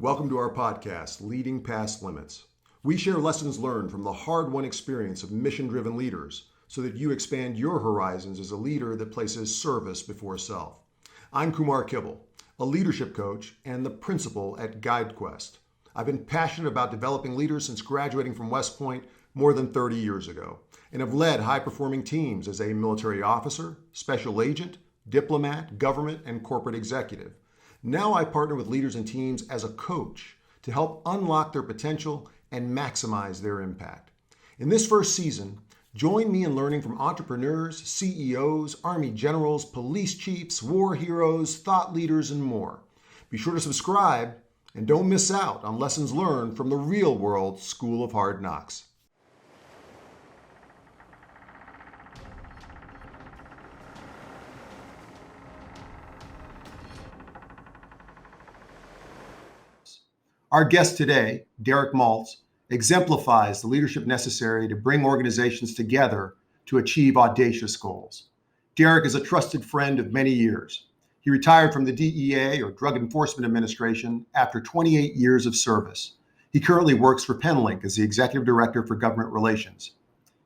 Welcome to our podcast, Leading Past Limits. We share lessons learned from the hard-won experience of mission-driven leaders so that you expand your horizons as a leader that places service before self. I'm Kumar Kibble, a leadership coach and the principal at GuideQuest. I've been passionate about developing leaders since graduating from West Point more than 30 years ago, and have led high-performing teams as a military officer, special agent, diplomat, government, and corporate executive. Now I partner with leaders and teams as a coach to help unlock their potential and maximize their impact. In this first season, join me in learning from entrepreneurs, CEOs, Army generals, police chiefs, war heroes, thought leaders, and more. Be sure to subscribe and don't miss out on lessons learned from the real world School of Hard Knocks. Our guest today, Derek Maltz, exemplifies the leadership necessary to bring organizations together to achieve audacious goals. Derek is a trusted friend of many years. He retired from the DEA, or Drug Enforcement Administration, after 28 years of service. He currently works for Penlink as the Executive Director for Government Relations.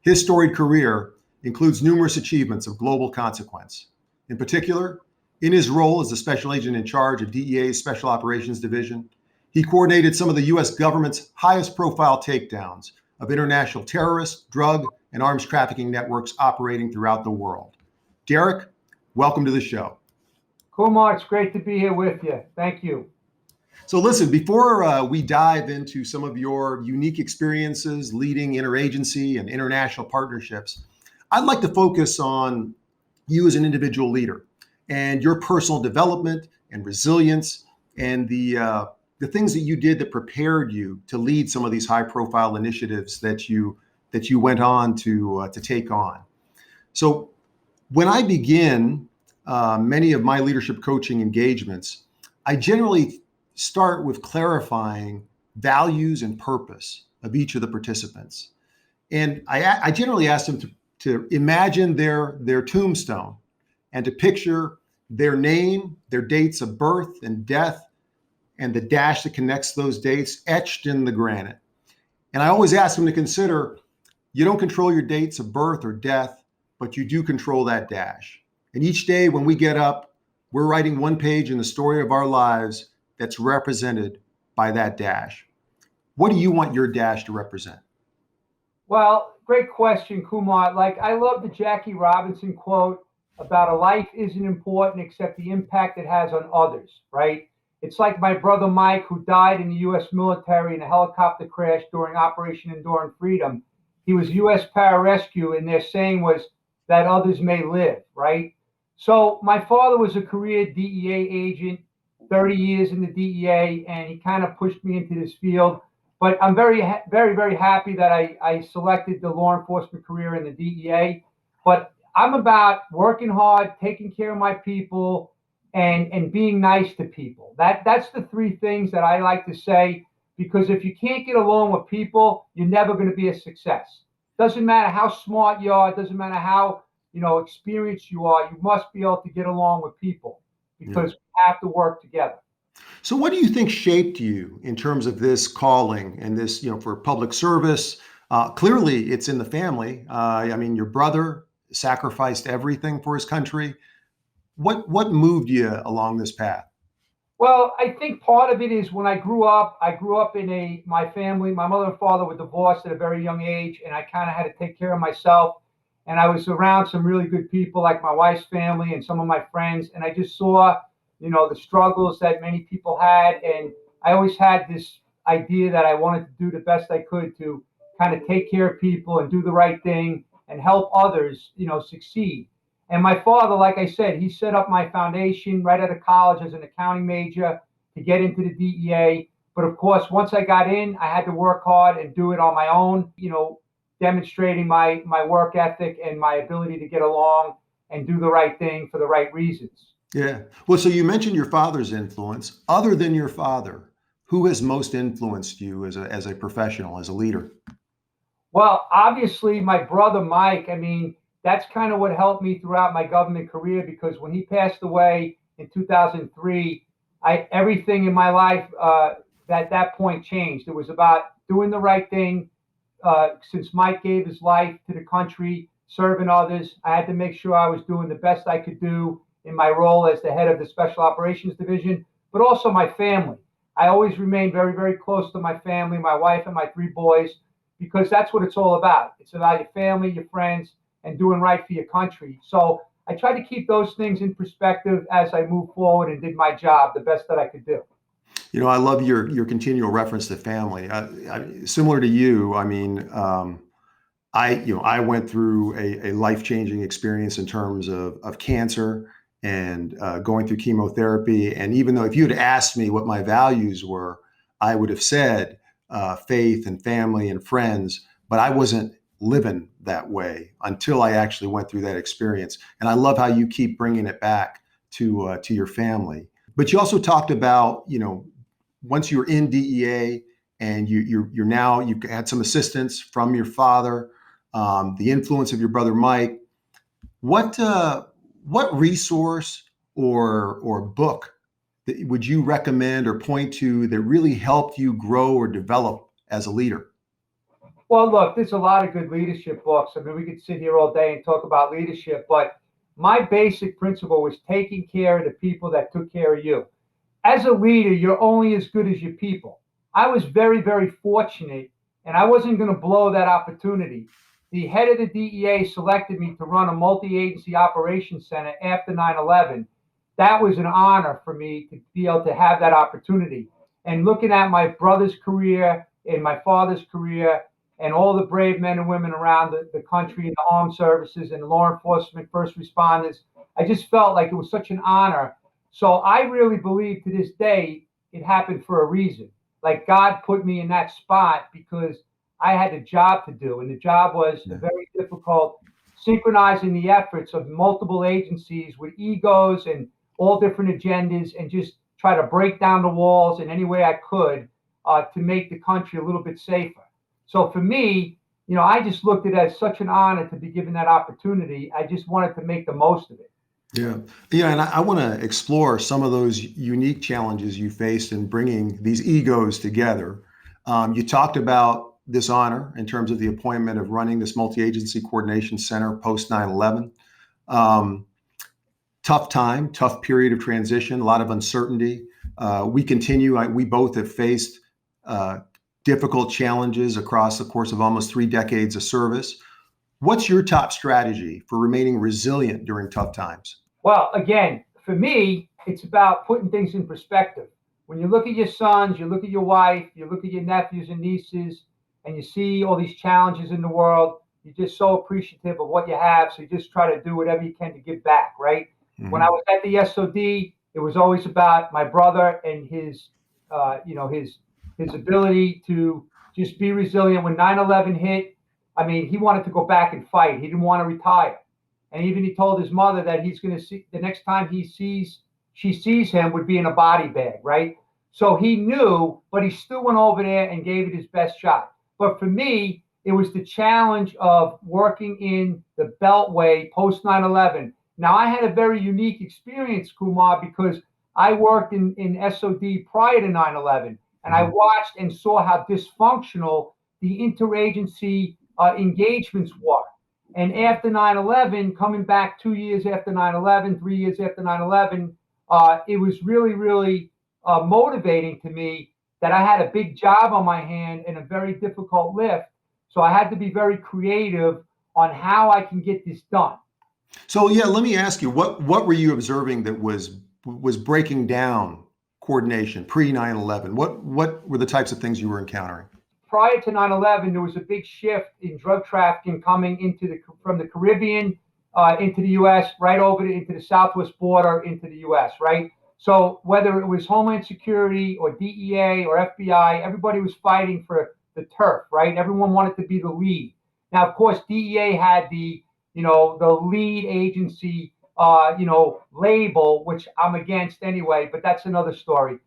His storied career includes numerous achievements of global consequence. In particular, in his role as the Special Agent in charge of DEA's Special Operations Division, he coordinated some of the U.S. government's highest profile takedowns of international terrorist, drug, and arms trafficking networks operating throughout the world. Derek, welcome to the show. Kumar, it's great to be here with you. Thank you. So listen, before we dive into some of your unique experiences leading interagency and international partnerships, I'd like to focus on you as an individual leader and your personal development and resilience and the things that you did that prepared you to lead some of these high-profile initiatives that you went on to take on. So when I begin many of my leadership coaching engagements, I generally start with clarifying values and purpose of each of the participants. And I generally ask them to imagine their tombstone and to picture their name, their dates of birth and death, and the dash that connects those dates etched in the granite. And I always ask them to consider, you don't control your dates of birth or death, but you do control that dash. And each day when we get up, we're writing one page in the story of our lives that's represented by that dash. What do you want your dash to represent? Well, great question, Kumar. I love the Jackie Robinson quote about a life isn't important except the impact it has on others, right? It's like my brother Mike, who died in the U.S. military in a helicopter crash during Operation Enduring Freedom. He was U.S. pararescue, and their saying was that others may live, right? So my father was a career DEA agent, 30 years in the DEA, and he kind of pushed me into this field. But I'm very, very happy that I selected the law enforcement career in the DEA. But I'm about working hard, taking care of my people, and being nice to people. That's the three things that I like to say, because if you can't get along with people, you're never going to be a success. Doesn't matter how smart you are, doesn't matter how experienced you are, you must be able to get along with people because we have to work together. So what do you think shaped you in terms of this calling and this, for public service? Clearly it's in the family. Your brother sacrificed everything for his country. What moved you along this path? Well, I think part of it is when I grew up in my family, my mother and father were divorced at a very young age, and I kind of had to take care of myself. And I was around some really good people like my wife's family and some of my friends. And I just saw, the struggles that many people had. And I always had this idea that I wanted to do the best I could to kind of take care of people and do the right thing and help others, succeed. And my father, like I said, he set up my foundation right out of college as an accounting major to get into the DEA. But of course, once I got in, I had to work hard and do it on my own, demonstrating my work ethic and my ability to get along and do the right thing for the right reasons. Yeah. Well, so you mentioned your father's influence. Other than your father, who has most influenced you as a professional, as a leader? Well, obviously, my brother Mike. That's kind of what helped me throughout my government career, because when he passed away in 2003, everything in my life that point changed. It was about doing the right thing. Since Mike gave his life to the country, serving others, I had to make sure I was doing the best I could do in my role as the head of the Special Operations Division, but also my family. I always remained very, very close to my family, my wife and my 3 boys, because that's what it's all about. It's about your family, your friends, and doing right for your country. So I tried to keep those things in perspective as I moved forward and did my job the best that I could do. I love your continual reference to family. Similar to you, I mean, I went through a life-changing experience in terms of cancer and going through chemotherapy. And even though if you had asked me what my values were, I would have said faith and family and friends, but I wasn't living that way until I actually went through that experience. And I love how you keep bringing it back to your family. But you also talked about, once you're in DEA and you're now, you've had some assistance from your father, the influence of your brother Mike. What resource or book that would you recommend or point to that really helped you grow or develop as a leader? Well, look, there's a lot of good leadership books. I mean, we could sit here all day and talk about leadership, but my basic principle was taking care of the people that took care of you. As a leader, you're only as good as your people. I was very, very fortunate, and I wasn't going to blow that opportunity. The head of the DEA selected me to run a multi-agency operations center after 9/11. That was an honor for me to be able to have that opportunity. And looking at my brother's career and my father's career and all the brave men and women around the country and the armed services and law enforcement, first responders, I just felt like it was such an honor. So I really believe to this day it happened for a reason. Like God put me in that spot because I had a job to do, and the job was very difficult, synchronizing the efforts of multiple agencies with egos and all different agendas, and just try to break down the walls in any way I could to make the country a little bit safer. So for me, I just looked at it as such an honor to be given that opportunity. I just wanted to make the most of it. Yeah, and I want to explore some of those unique challenges you faced in bringing these egos together. You talked about this honor in terms of the appointment of running this multi-agency coordination center post 9/11. Tough time, tough period of transition, a lot of uncertainty. We both have faced difficult challenges across the course of almost 3 decades of service. What's your top strategy for remaining resilient during tough times? Well, again, for me, it's about putting things in perspective. When you look at your sons, you look at your wife, you look at your nephews and nieces, and you see all these challenges in the world, you're just so appreciative of what you have. So you just try to do whatever you can to give back, right? Mm-hmm. When I was at the SOD, it was always about my brother and his ability to just be resilient. When 9/11 hit, I mean, he wanted to go back and fight. He didn't want to retire. And even he told his mother that he's going to see the next time she sees him would be in a body bag, right? So he knew, but he still went over there and gave it his best shot. But for me, it was the challenge of working in the Beltway post 9/11. Now, I had a very unique experience, Kumar, because I worked in SOD prior to 9/11, and I watched and saw how dysfunctional the interagency engagements were. And after 9/11, coming back 2 years after 9/11, 3 years after 9/11, it was really, really motivating to me that I had a big job on my hand and a very difficult lift. So I had to be very creative on how I can get this done. So yeah, let me ask you, what were you observing that was breaking down coordination pre 9/11? What were the types of things you were encountering? Prior to 9/11, there was a big shift in drug trafficking coming from the Caribbean into the U.S., right over into the southwest border into the U.S., right? So whether it was Homeland Security or DEA or FBI, everybody was fighting for the turf, right? Everyone wanted to be the lead. Now, of course, DEA had the lead agency, label, which I'm against anyway, but that's another story.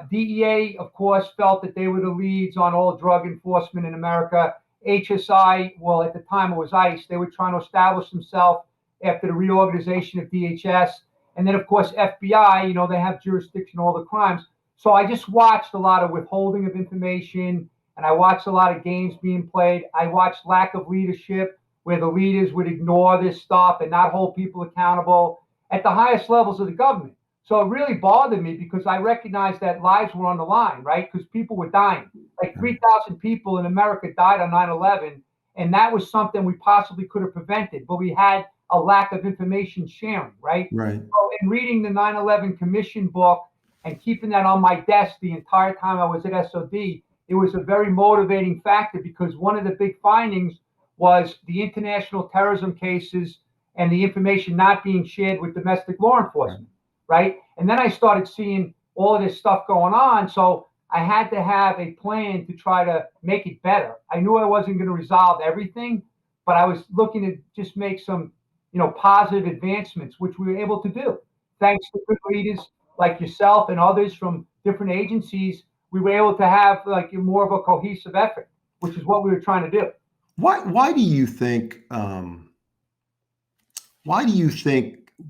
DEA, of course, felt that they were the leads on all drug enforcement in America. HSI, well, at the time it was ICE, they were trying to establish themselves after the reorganization of DHS. And then, of course, FBI, they have jurisdiction on all the crimes. So I just watched a lot of withholding of information, and I watched a lot of games being played. I watched lack of leadership, where the leaders would ignore this stuff and not hold people accountable at the highest levels of the government. So it really bothered me because I recognized that lives were on the line, right? Because people were dying. Like 3,000 people in America died on 9/11, and that was something we possibly could have prevented, but we had a lack of information sharing, right? Right. So in reading the 9/11 Commission book and keeping that on my desk the entire time I was at SOD, it was a very motivating factor because one of the big findings was the international terrorism cases and the information not being shared with domestic law enforcement, right? And then I started seeing all of this stuff going on. So I had to have a plan to try to make it better. I knew I wasn't going to resolve everything, but I was looking to just make some, positive advancements, which we were able to do. Thanks to good leaders like yourself and others from different agencies, we were able to have like more of a cohesive effort, which is what we were trying to do. Why do you think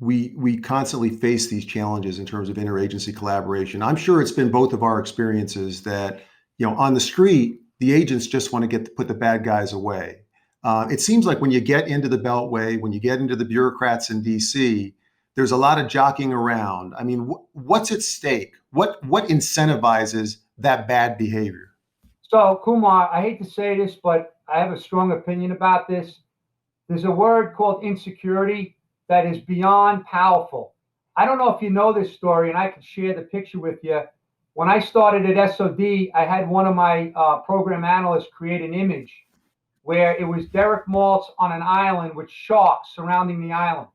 we constantly face these challenges in terms of interagency collaboration? I'm sure it's been both of our experiences that, on the street, the agents just want to put the bad guys away. It seems like when you get into the Beltway, when you get into the bureaucrats in DC, there's a lot of jockeying around. I mean, what's at stake? What incentivizes that bad behavior? So, Kumar, I hate to say this, but I have a strong opinion about this. There's a word called insecurity that is beyond powerful. I don't know if you know this story, and I could share the picture with you. When I started at SOD, I had one of my program analysts create an image where it was Derek Maltz on an island with sharks surrounding the island.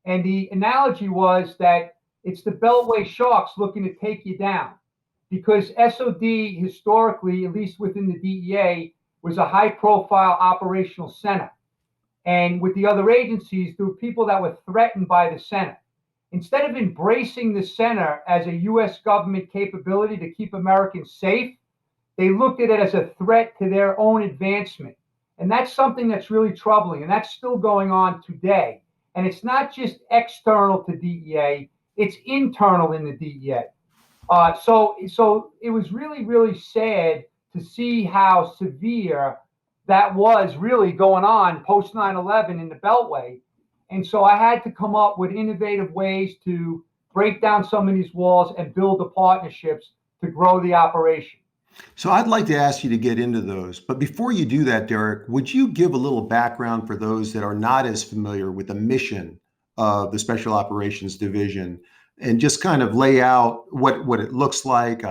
And the analogy was that it's the Beltway sharks looking to take you down because SOD historically, at least within the DEA, was a high profile operational center. And with the other agencies, there were people that were threatened by the center. Instead of embracing the center as a US government capability to keep Americans safe, they looked at it as a threat to their own advancement. And that's something that's really troubling. And that's still going on today. And it's not just external to DEA, it's internal in the DEA. So it was really, really sad to see how severe that was really going on post 9/11 in the Beltway. And so I had to come up with innovative ways to break down some of these walls and build the partnerships to grow the operation. So I'd like to ask you to get into those. But before you do that, Derek, would you give a little background for those that are not as familiar with the mission of the Special Operations Division and just kind of lay out what it looks like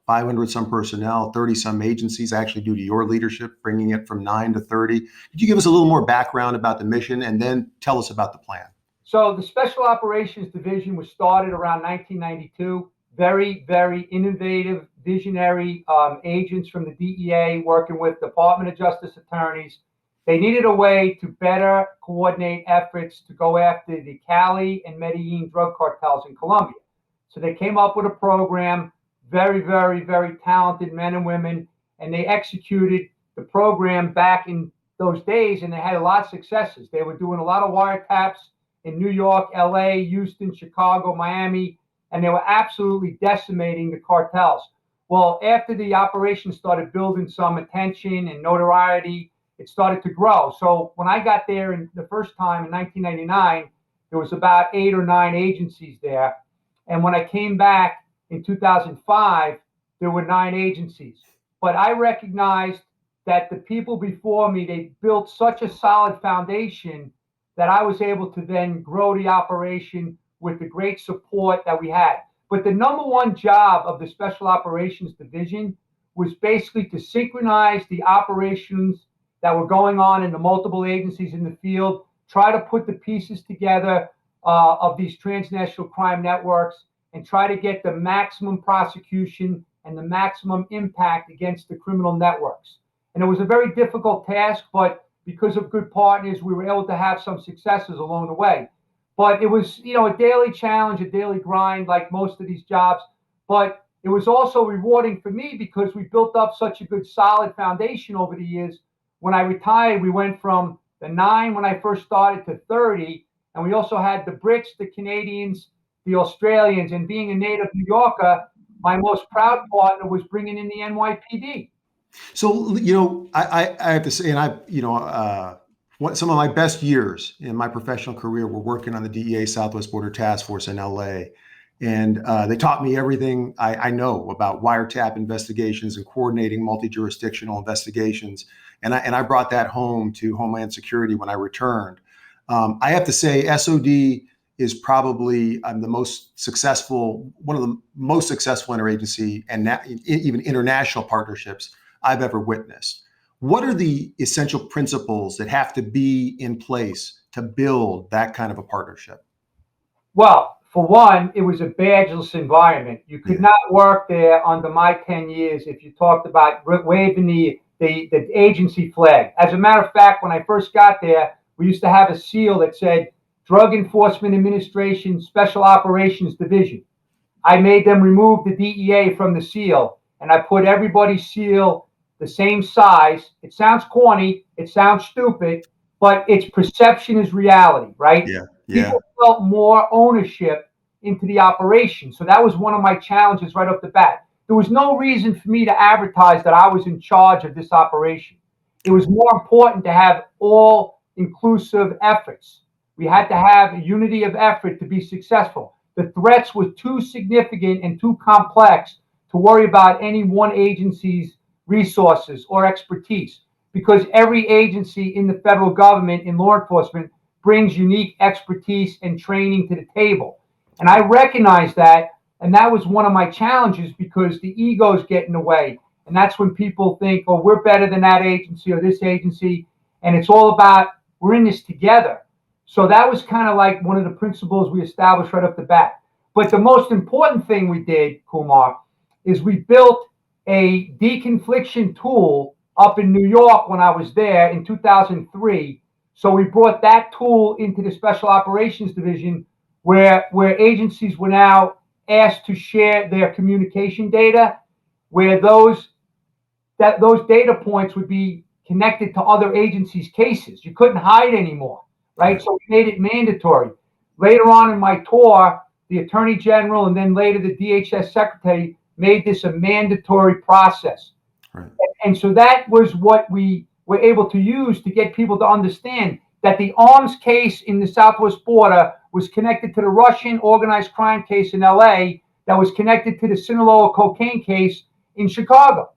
500 some personnel, 30 some agencies actually due to your leadership, bringing it from 9 to 30. Could you give us a little more background about the mission and then tell us about the plan? So the Special Operations Division was started around 1992. Very, very innovative, visionary agents from the DEA working with Department of Justice attorneys. They needed a way to better coordinate efforts to go after the Cali and Medellin drug cartels in Colombia. So they came up with a program, very, very, very talented men and women, and they executed the program back in those days, and they had a lot of successes. They were doing a lot of wiretaps in New York, LA, Houston, Chicago, Miami, and they were absolutely decimating the cartels. Well, after the operation started building some attention and notoriety, it started to grow. So when I got there the first time in 1999, there was about 8 or 9 agencies there. And when I came back in 2005, there were 9 agencies. But I recognized that the people before me, they built such a solid foundation that I was able to then grow the operation with the great support that we had. But the number one job of the Special Operations Division was basically to synchronize the operations that were going on in the multiple agencies in the field, try to put the pieces together of these transnational crime networks, and try to get the maximum prosecution and the maximum impact against the criminal networks. And it was a very difficult task, but because of good partners, we were able to have some successes along the way. But it was, a daily challenge, a daily grind, like most of these jobs. But it was also rewarding for me because we built up such a good, solid foundation over the years. When I retired, we went from the 9 when I first started to 30. And we also had the Brits, the Canadians, the Australians. And being a native New Yorker, my most proud partner was bringing in the NYPD. So, I have to say, and some of my best years in my professional career were working on the DEA Southwest Border Task Force in LA. And they taught me everything I know about wiretap investigations and coordinating multi-jurisdictional investigations. And I brought that home to Homeland Security when I returned. I have to say, SOD is probably one of the most successful interagency and even international partnerships I've ever witnessed. What are the essential principles that have to be in place to build that kind of a partnership? Well, for one, it was a badgeless environment. You could not work there under my 10 years if you talked about waving the agency flag. As a matter of fact, when I first got there, we used to have a seal that said Drug Enforcement Administration Special Operations Division. I made them remove the DEA from the seal, and I put everybody's seal the same size. It sounds corny, it sounds stupid, but its perception is reality, right? Yeah. People felt more ownership into the operation. So that was one of my challenges right off the bat. There was no reason for me to advertise that I was in charge of this operation. It was more important to have all inclusive efforts. We had to have a unity of effort to be successful. The threats were too significant and too complex to worry about any one agency's resources or expertise, because every agency in the federal government in law enforcement brings unique expertise and training to the table. And I recognize that, and that was one of my challenges, because the egos get in the way. And that's when people think, oh, we're better than that agency or this agency. And it's all about, we're in this together. So that was kind of like one of the principles we established right off the bat. But the most important thing we did, Kumar, is we built a deconfliction tool up in New York when I was there in 2003. So we brought that tool into the Special Operations Division, where agencies were now asked to share their communication data, where those data points would be connected to other agencies' cases. You couldn't hide anymore, right? So we made it mandatory. Later on in my tour, the Attorney General and then later the DHS Secretary made this a mandatory process. Right. And so that was what we were able to use to get people to understand that the arms case in the Southwest border was connected to the Russian organized crime case in LA that was connected to the Sinaloa cocaine case in Chicago.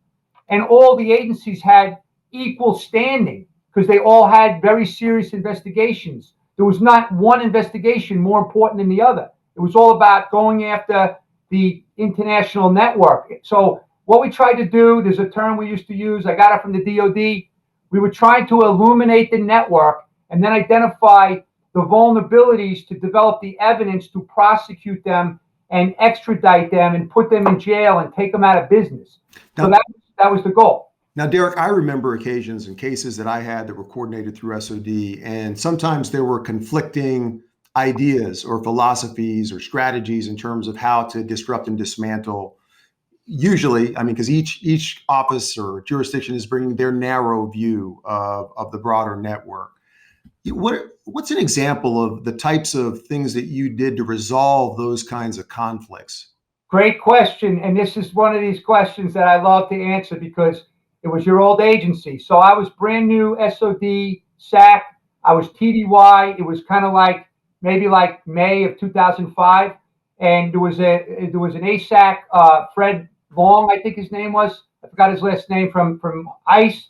And all the agencies had equal standing because they all had very serious investigations. There was not one investigation more important than the other. It was all about going after the international network. So what we tried to do, there's a term we used to use, I got it from the DOD. We were trying to illuminate the network and then identify the vulnerabilities to develop the evidence to prosecute them and extradite them and put them in jail and take them out of business. So that was the goal. Now, Derek, I remember occasions and cases that I had that were coordinated through SOD, and sometimes there were conflicting ideas or philosophies or strategies in terms of how to disrupt and dismantle. Usually, I mean, because each office or jurisdiction is bringing their narrow view of the broader network. What's an example of the types of things that you did to resolve those kinds of conflicts? Great question. And this is one of these questions that I love to answer because it was your old agency. So I was brand new SOD, SAC. I was TDY. It was kind of like maybe like May of 2005. And there was an ASAC, Fred Long, I think his name was. I forgot his last name from ICE.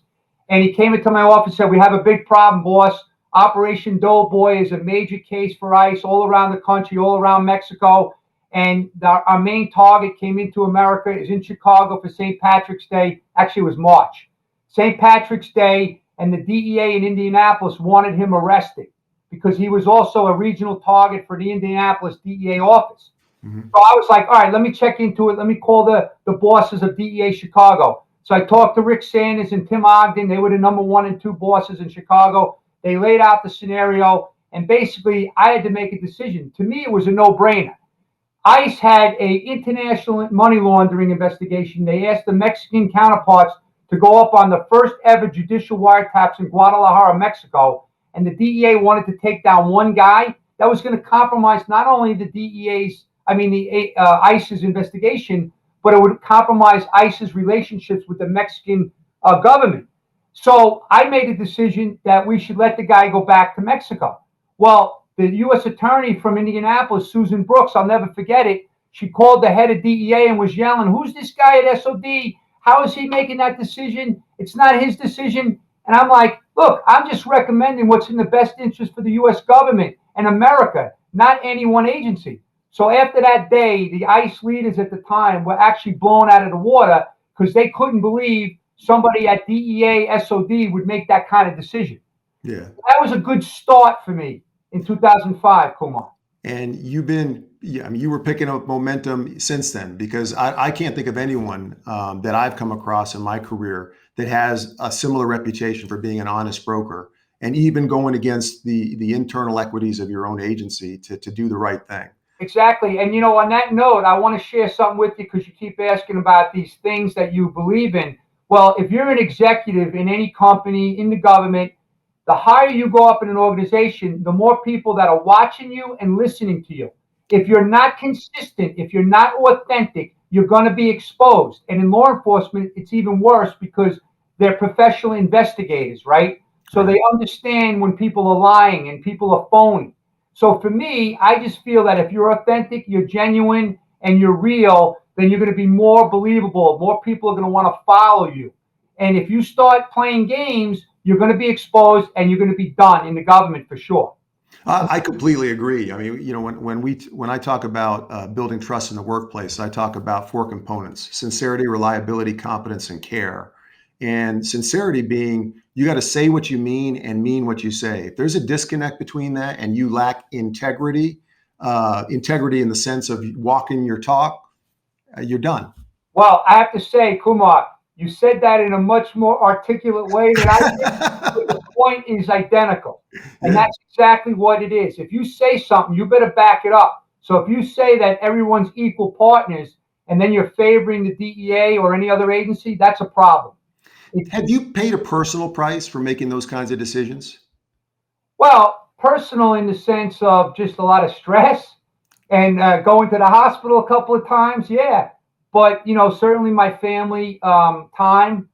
And he came into my office and said, we have a big problem, boss. Operation Doughboy is a major case for ICE all around the country, all around Mexico. And our main target came into America, is in Chicago for St. Patrick's Day. Actually, it was March. St. Patrick's Day, and the DEA in Indianapolis wanted him arrested because he was also a regional target for the Indianapolis DEA office. Mm-hmm. So I was like, all right, let me check into it. Let me call the bosses of DEA Chicago. So I talked to Rick Sanders and Tim Ogden. They were the number 1 and 2 bosses in Chicago. They laid out the scenario, and basically I had to make a decision. To me, it was a no-brainer. ICE had an international money laundering investigation. They asked the Mexican counterparts to go up on the first ever judicial wiretaps in Guadalajara, Mexico, and the DEA wanted to take down one guy. That was going to compromise not only the ICE's investigation, but it would compromise ICE's relationships with the Mexican government. So I made a decision that we should let the guy go back to Mexico. Well, the U.S. attorney from Indianapolis, Susan Brooks, I'll never forget it. She called the head of DEA and was yelling, "Who's this guy at SOD? How is he making that decision? It's not his decision." And I'm like, look, I'm just recommending what's in the best interest for the U.S. government and America, not any one agency. So after that day, the ICE leaders at the time were actually blown out of the water because they couldn't believe somebody at DEA SOD would make that kind of decision. Yeah. That was a good start for me in 2005, Kumar. And yeah, I mean, you were picking up momentum since then, because I can't think of anyone that I've come across in my career that has a similar reputation for being an honest broker and even going against the internal equities of your own agency to do the right thing. Exactly. And, on that note, I want to share something with you because you keep asking about these things that you believe in. Well, if you're an executive in any company, in the government, the higher you go up in an organization, the more people that are watching you and listening to you. If you're not consistent, if you're not authentic, you're going to be exposed. And in law enforcement, it's even worse because they're professional investigators, right? So they understand when people are lying and people are phony. So for me, I just feel that if you're authentic, you're genuine, and you're real, then you're going to be more believable. More people are going to want to follow you. And if you start playing games, you're going to be exposed and you're going to be done in the government for sure. I completely agree. I mean, when I talk about building trust in the workplace, I talk about 4 components: sincerity, reliability, competence, and care. And sincerity being, you got to say what you mean and mean what you say. If there's a disconnect between that and you lack integrity, integrity in the sense of walking your talk, you're done. Well, I have to say, Kumar, you said that in a much more articulate way than I did, but the point is identical. And that's exactly what it is. If you say something, you better back it up. So if you say that everyone's equal partners and then you're favoring the DEA or any other agency, that's a problem. Have you paid a personal price for making those kinds of decisions? Well, personal in the sense of just a lot of stress and going to the hospital a couple of times, yeah. But, certainly my family time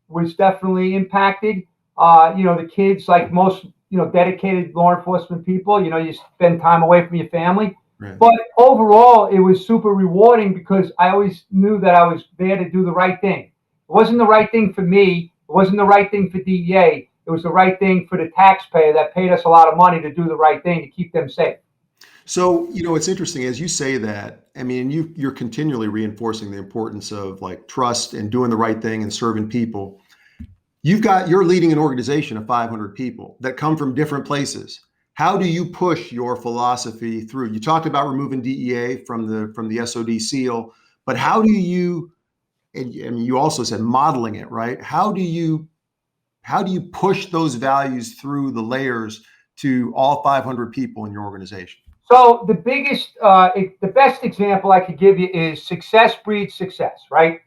was definitely impacted. The kids, like most, dedicated law enforcement people, you spend time away from your family. Right. But overall, it was super rewarding because I always knew that I was there to do the right thing. It wasn't the right thing for me. It wasn't the right thing for DEA. It was the right thing for the taxpayer that paid us a lot of money to do the right thing to keep them safe. So, it's interesting as you say that. I mean, you're continually reinforcing the importance of like trust and doing the right thing and serving people. You're leading an organization of 500 people that come from different places. How do you push your philosophy through? You talked about removing DEA from the SOD seal, but how do you, and you also said modeling it, right? How do you push those values through the layers to all 500 people in your organization? So the best example I could give you is success breeds success, right?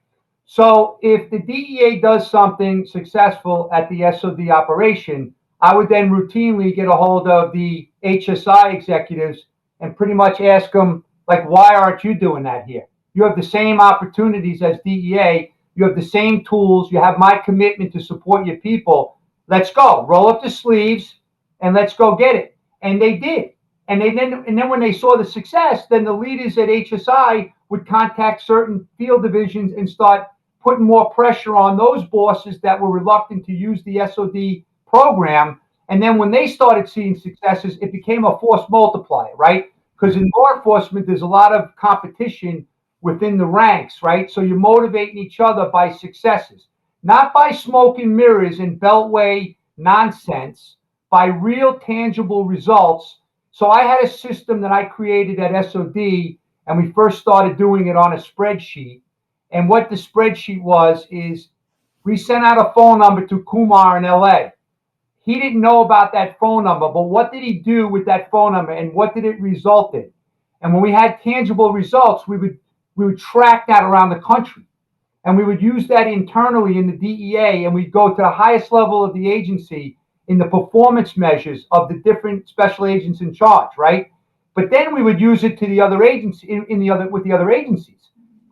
So if the DEA does something successful at the SOD operation, I would then routinely get a hold of the HSI executives and pretty much ask them, like, why aren't you doing that here? You have the same opportunities as DEA. You have the same tools. You have my commitment to support your people. Let's go. Roll up the sleeves and let's go get it. And they did. And then when they saw the success, then the leaders at HSI would contact certain field divisions and start putting more pressure on those bosses that were reluctant to use the SOD program. And then when they started seeing successes, it became a force multiplier, right? Because in law enforcement, there's a lot of competition within the ranks, right? So you're motivating each other by successes, not by smoke and mirrors and beltway nonsense, by real tangible results. So I had a system that I created at SOD, and we first started doing it on a spreadsheet. And what the spreadsheet was is we sent out a phone number to Kumar in LA. He didn't know about that phone number, but what did he do with that phone number and what did it result in? And when we had tangible results, we would track that around the country. And we would use that internally in the DEA, and we'd go to the highest level of the agency in the performance measures of the different special agents in charge, right? But then we would use it to the other agency with the other agencies.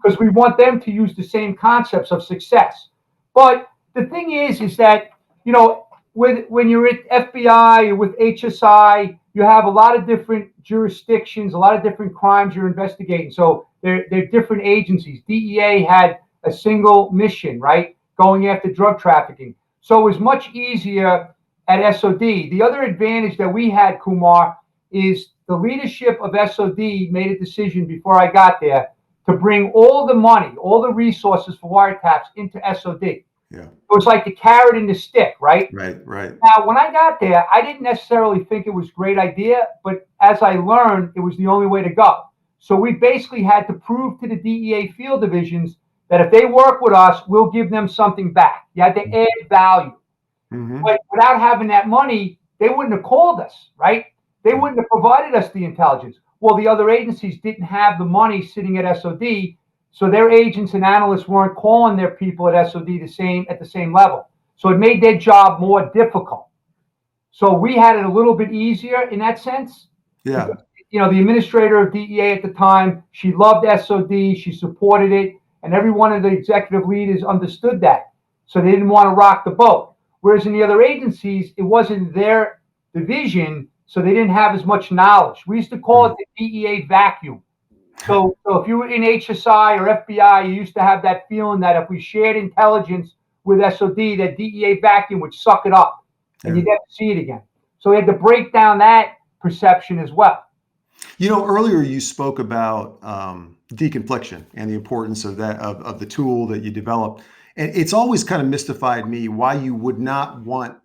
because we want them to use the same concepts of success. But the thing is that, you know, when you're at FBI or with HSI, you have a lot of different jurisdictions, a lot of different crimes you're investigating. So they're different agencies. DEA had a single mission, right? Going after drug trafficking. So it was much easier at SOD. The other advantage that we had, Kumar, is the leadership of SOD made a decision before I got there to bring all the money, all the resources for wiretaps into SOD. Yeah. It was like the carrot and the stick, right? Right. Now, when I got there, I didn't necessarily think it was a great idea, but as I learned, it was the only way to go. So we basically had to prove to the DEA field divisions that if they work with us, we'll give them something back. You had to add value. Mm-hmm. But without having that money, they wouldn't have called us, right? They wouldn't have provided us the intelligence. Well, the other agencies didn't have the money sitting at SOD, so their agents and analysts weren't calling their people at SOD at the same level. So it made their job more difficult. So we had it a little bit easier in that sense. Yeah. Because, you know, the administrator of DEA at the time, she loved SOD, she supported it, and every one of the executive leaders understood that. So they didn't want to rock the boat. Whereas in the other agencies, it wasn't their division, so they didn't have as much knowledge. We used to call it the DEA vacuum. So if you were in HSI or FBI, you used to have that feeling that if we shared intelligence with SOD, that DEA vacuum would suck it up and you'd never see it again. So we had to break down that perception as well. You know, earlier you spoke about deconfliction and the importance of that, of the tool that you developed. And it's always kind of mystified me why you would not want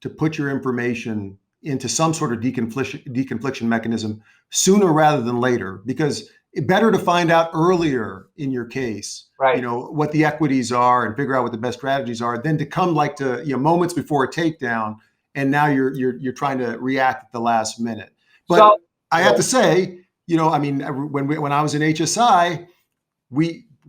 to put your information into some sort of deconfliction mechanism sooner rather than later, because it's better to find out earlier in your case, right, you know, what the equities are and figure out what the best strategies are, than to come like to, you know, moments before a takedown, and now you're trying to react at the last minute. But so, I have to say, you know, I mean, when I was in HSI,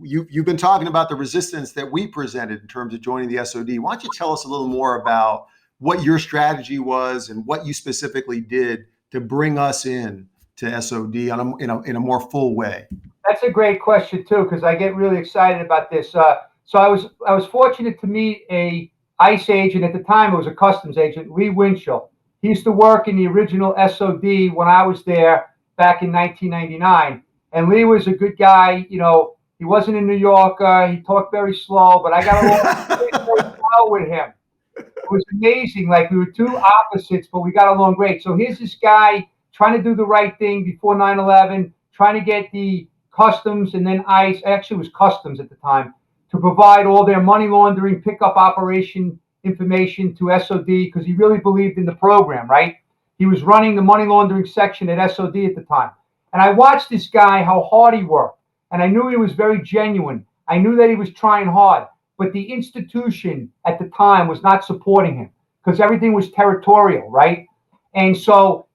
you've been talking about the resistance that we presented in terms of joining the SOD. Why don't you tell us a little more about what your strategy was and what you specifically did to bring us in to SOD in a more full way? That's a great question too, because I get really excited about this. So I was fortunate to meet a ICE agent at the time. It was a customs agent, Lee Winchell. He used to work in the original SOD when I was there back in 1999. And Lee was a good guy. You know, he wasn't a New Yorker. He talked very slow, but I got along very well with him. It was amazing. Like, we were two opposites, but we got along great. So here's this guy trying to do the right thing before 9/11, trying to get the customs and then ICE, actually it was customs at the time, to provide all their money laundering pickup operation information to SOD, because he really believed in the program, right? He was running the money laundering section at SOD at the time. And I watched this guy, how hard he worked. And I knew he was very genuine. I knew that he was trying hard. But the institution at the time was not supporting him because everything was territorial, right? And so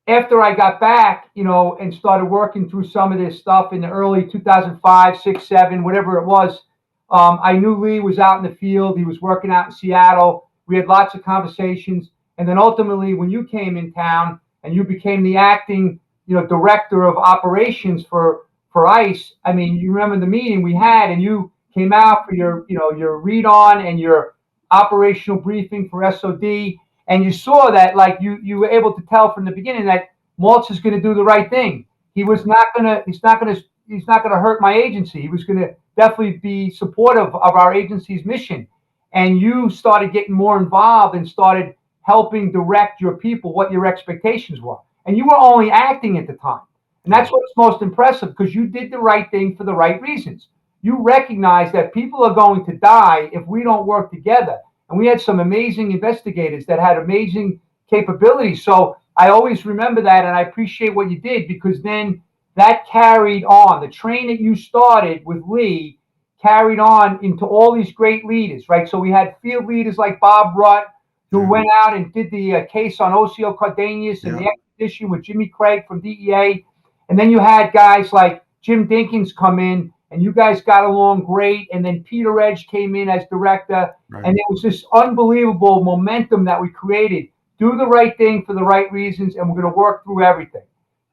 after I got back, you know, and started working through some of this stuff in the early 2005, 6, 7, whatever it was, I knew Lee was out in the field. He was working out in Seattle. We had lots of conversations. And then ultimately, when you came in town and you became the acting, you know, director of operations for ICE, I mean, you remember the meeting we had, and you came out for your, you know, your read on and your operational briefing for SOD. And you saw that, like, you were able to tell from the beginning that Maltz is going to do the right thing. He's not going to hurt my agency. He was going to definitely be supportive of our agency's mission. And you started getting more involved and started helping direct your people what your expectations were. And you were only acting at the time. And that's what's most impressive, because you did the right thing for the right reasons. You recognize that people are going to die if we don't work together. And we had some amazing investigators that had amazing capabilities. So I always remember that, and I appreciate what you did, because then that carried on. The train that you started with Lee carried on into all these great leaders, right? So we had field leaders like Bob Rutt, who went out and did the case on Ocio Cardenas and the expedition with Jimmy Craig from DEA. And then you had guys like Jim Dinkins come in, and you guys got along great. And then Peter Edge came in as director. Right. And it was this unbelievable momentum that we created. Do the right thing for the right reasons, and we're going to work through everything.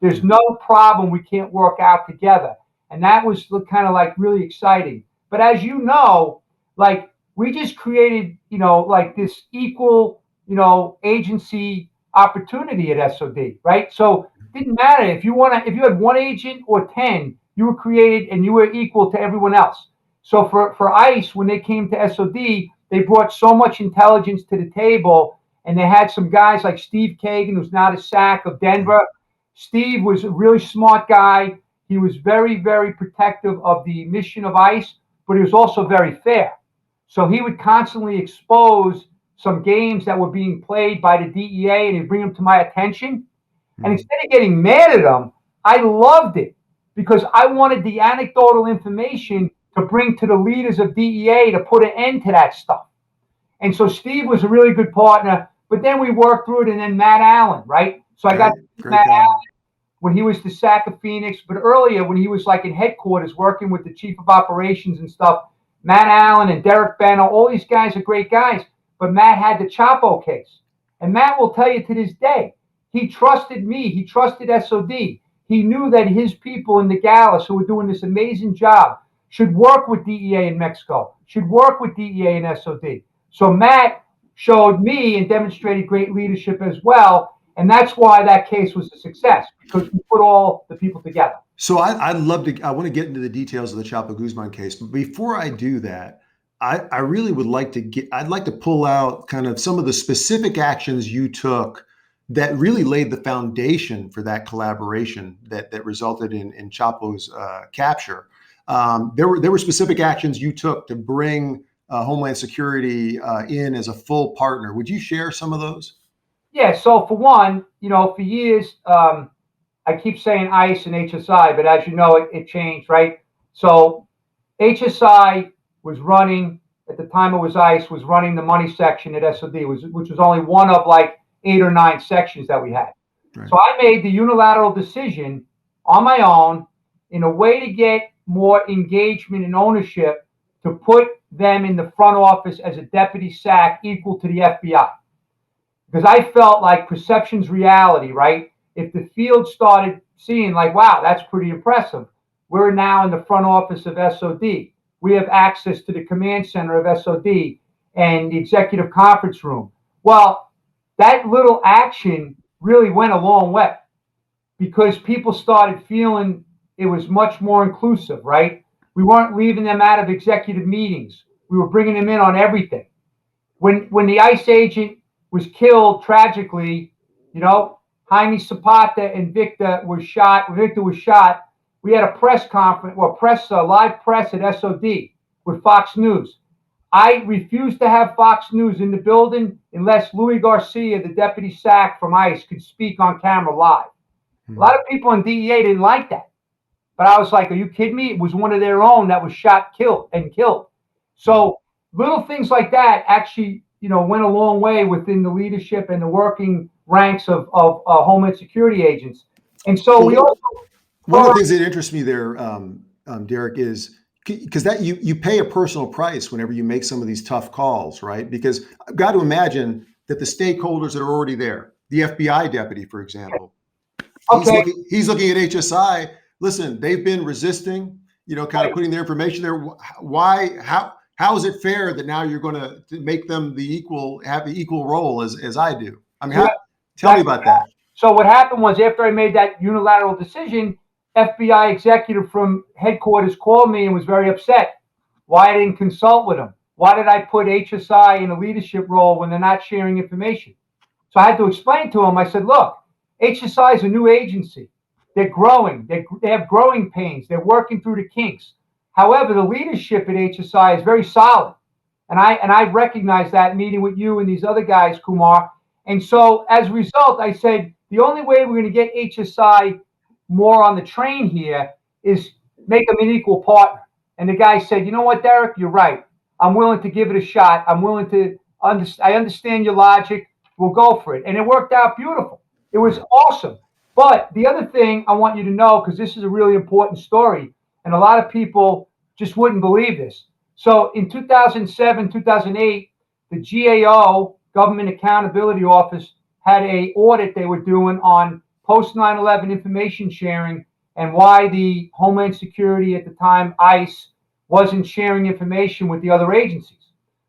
There's no problem we can't work out together. And that was kind of like really exciting. But as you know, like we just created, like this equal, agency opportunity at SOD, right? So it didn't matter if if you had one agent or 10, you were created and you were equal to everyone else. So for ICE, when they came to SOD, they brought so much intelligence to the table, and they had some guys like Steve Kagan, who's now the SAC of Denver. Steve was a really smart guy. He was very, very protective of the mission of ICE, but he was also very fair. So he would constantly expose some games that were being played by the DEA, and he'd bring them to my attention. And instead of getting mad at them, I loved it because I wanted the anecdotal information to bring to the leaders of DEA to put an end to that stuff. And so Steve was a really good partner, but then we worked through it, and then Matt Allen, right? So I got Matt Allen when he was the SAC of Phoenix, but earlier when he was like in headquarters working with the chief of operations and stuff, Matt Allen and Derek Benno, all these guys are great guys, but Matt had the Chapo case. And Matt will tell you to this day, he trusted me, he trusted SOD. He knew that his people in the Nogales, who were doing this amazing job, should work with DEA in Mexico, should work with DEA in SOD. So Matt showed me and demonstrated great leadership as well. And that's why that case was a success, because we put all the people together. So I want to get into the details of the Chapo Guzman case. But before I do that, I really would like I'd like to pull out kind of some of the specific actions you took that really laid the foundation for that collaboration that resulted in Chapo's capture. There were specific actions you took to bring Homeland Security in as a full partner. Would you share some of those? Yeah, so for one, for years, I keep saying ICE and HSI, but as you know, it changed, right? So HSI was running, at the time it was ICE, was running the money section at SOD, which was only one of like 8 or 9 sections that we had. Right. So I made the unilateral decision on my own in a way to get more engagement and ownership to put them in the front office as a deputy SAC equal to the FBI. Because I felt like perception's reality, right? If the field started seeing like, wow, that's pretty impressive. We're now in the front office of SOD. We have access to the command center of SOD and the executive conference room. Well, that little action really went a long way because people started feeling it was much more inclusive, right? We weren't leaving them out of executive meetings. We were bringing them in on everything. When the ICE agent was killed tragically, Jaime Zapata and Victor was shot. We had a press conference, live press at SOD with Fox News. I refused to have Fox News in the building unless Louis Garcia, the deputy SAC from ICE, could speak on camera live. A lot of people in DEA didn't like that. But I was like, are you kidding me? It was one of their own that was killed. So little things like that actually, went a long way within the leadership and the working ranks of Homeland Security agents. And so we also... One of the things that interests me there, Derek, is because that you pay a personal price whenever you make some of these tough calls, right? Because I've got to imagine that the stakeholders that are already there, the FBI deputy, for example, he's looking at HSI. Listen, they've been resisting, kind of putting their information there. Why? How is it fair that now you're going to make them have the equal role as I do? I mean, tell me about that. So what happened was after I made that unilateral decision, FBI executive from headquarters called me and was very upset. Why I didn't consult with them? Why did I put HSI in a leadership role when they're not sharing information? So I had to explain to them. I said, look, HSI is a new agency. They're growing. They have growing pains. They're working through the kinks. However, the leadership at HSI is very solid. And I recognize that meeting with you and these other guys, Kumar. And so as a result, I said, the only way we're going to get HSI more on the train here is make them an equal partner. And the guy said, you know what, Derek, you're right. I'm willing to give it a shot. I'm willing to I understand your logic. We'll go for it. And it worked out beautiful. It was awesome. But the other thing I want you to know, because this is a really important story, and a lot of people just wouldn't believe this. So in 2007, 2008, the GAO, Government Accountability Office, had an audit they were doing on post 9/11 information sharing and why the Homeland Security at the time, ICE, wasn't sharing information with the other agencies.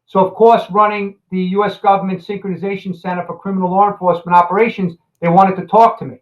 So, of course, running the U.S. Government Synchronization Center for Criminal Law Enforcement Operations, they wanted to talk to me.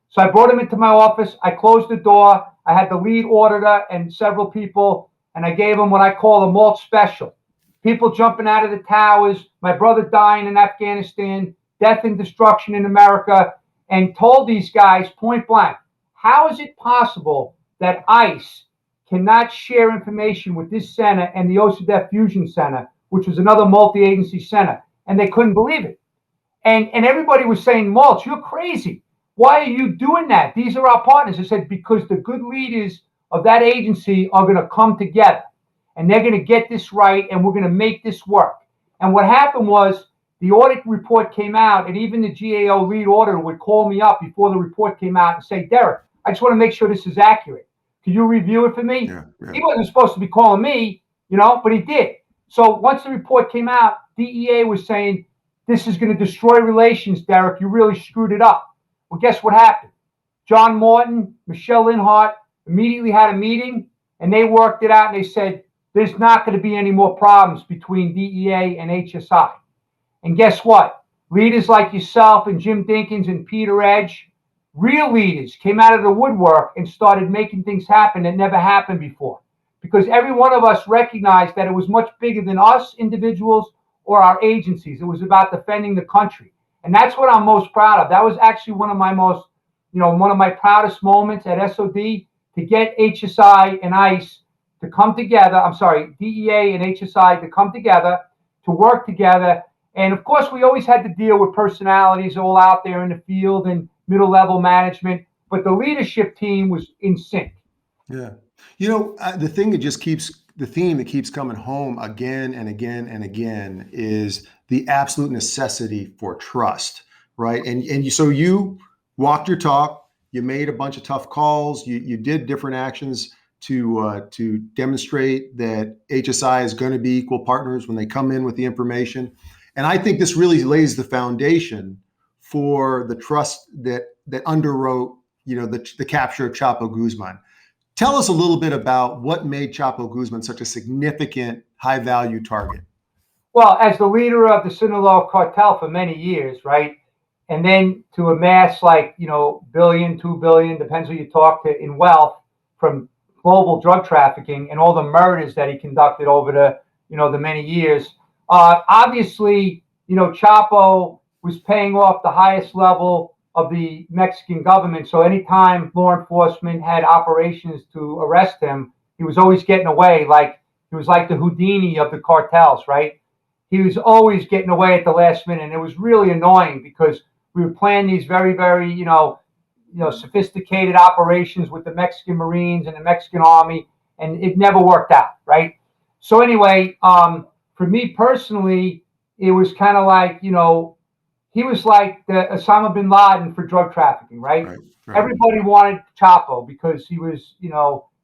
So I brought him into my office. I closed the door. I had the lead auditor and several people, and I gave them what I call a Maltz special. People jumping out of the towers, my brother dying in Afghanistan, death and destruction in America, and told these guys point blank, how is it possible that ICE cannot share information with this center and the OCDETF Fusion Center, which was another multi-agency center? And they couldn't believe it. And everybody was saying, Maltz, you're crazy. Why are you doing that? These are our partners. I said, because the good leaders of that agency are going to come together and they're going to get this right and we're going to make this work. And what happened was the audit report came out, and even the GAO lead auditor would call me up before the report came out and say, Derek, I just want to make sure this is accurate. Could you review it for me? Yeah. He wasn't supposed to be calling me, but he did. So once the report came out, DEA was saying, this is going to destroy relations, Derek. You really screwed it up. Well, guess what happened? John Morton, Michelle Linhart immediately had a meeting, and they worked it out, and they said, there's not going to be any more problems between DEA and HSI. And guess what? Leaders like yourself and Jim Dinkins and Peter Edge, real leaders, came out of the woodwork and started making things happen that never happened before. Because every one of us recognized that it was much bigger than us individuals or our agencies. It was about defending the country. And that's what I'm most proud of. That was actually one of my proudest moments at SOD, to get HSI and ICE to come together. DEA and HSI to come together, to work together. And of course, we always had to deal with personalities all out there in the field and middle level management, but the leadership team was in sync. Yeah. The theme that keeps coming home again and again and again is the absolute necessity for trust, right? So you walked your talk, you made a bunch of tough calls, you did different actions to demonstrate that HSI is going to be equal partners when they come in with the information. And I think this really lays the foundation for the trust that underwrote, the capture of Chapo Guzman. Tell us a little bit about what made Chapo Guzman such a significant, high-value target. Well, as the leader of the Sinaloa cartel for many years, right? And then to amass billion, 2 billion, depends who you talk to, in wealth from global drug trafficking and all the murders that he conducted over the many years. Obviously, Chapo was paying off the highest level of the Mexican government. So anytime law enforcement had operations to arrest him, he was always getting away. He was like the Houdini of the cartels, right? He was always getting away at the last minute. And it was really annoying because we were planning these very, very, sophisticated operations with the Mexican Marines and the Mexican Army, and it never worked out, right? So anyway, for me personally, it was kind of like, he was like the Osama bin Laden for drug trafficking, right? Right. Everybody wanted Chapo because he was,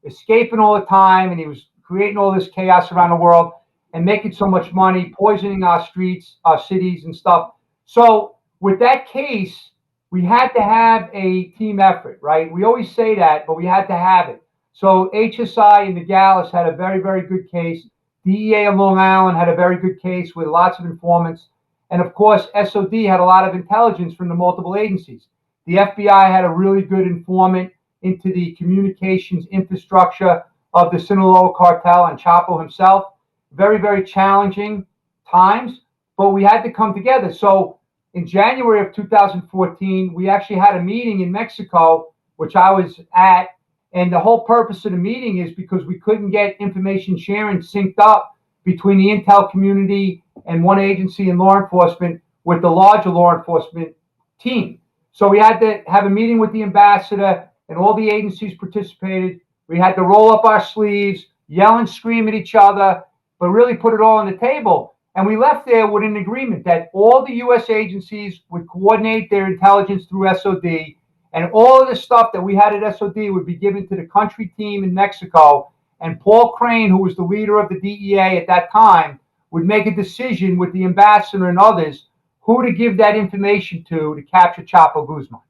escaping all the time, and he was creating all this chaos around the world and making so much money, poisoning our streets, our cities and stuff. So with that case, we had to have a team effort, right? We always say that, but we had to have it. So HSI and the Nogales had a very, very good case. DEA of Long Island had a very good case with lots of informants. And of course, SOD had a lot of intelligence from the multiple agencies. The FBI had a really good informant into the communications infrastructure of the Sinaloa cartel and Chapo himself. Very, very challenging times, but we had to come together. So in January of 2014, we actually had a meeting in Mexico, which I was at. And the whole purpose of the meeting is because we couldn't get information sharing synced up between the intel community and one agency in law enforcement with the larger law enforcement team. So we had to have a meeting with the ambassador, and all the agencies participated. We had to roll up our sleeves, yell and scream at each other, but really put it all on the table. And we left there with an agreement that all the U.S. agencies would coordinate their intelligence through SOD, and all of the stuff that we had at SOD would be given to the country team in Mexico. And Paul Crane, who was the leader of the DEA at that time, would make a decision with the ambassador and others who to give that information to capture Chapo Guzman.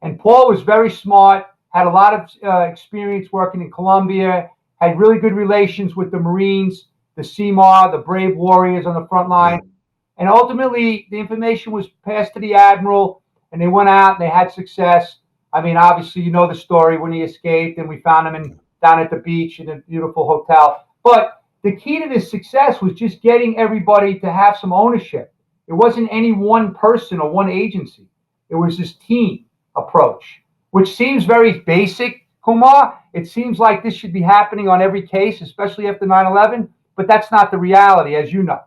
And Paul was very smart. had a lot of experience working in Colombia, had really good relations with the Marines, the CMAR, the brave warriors on the front line. Yeah. And ultimately, the information was passed to the admiral, and they went out and they had success. I mean, obviously, you know the story when he escaped, and we found him down at the beach in a beautiful hotel. But the key to this success was just getting everybody to have some ownership. It wasn't any one person or one agency. It was this team approach, which seems very basic, Kumar. It seems like this should be happening on every case, especially after 9/11, but that's not the reality, as you know.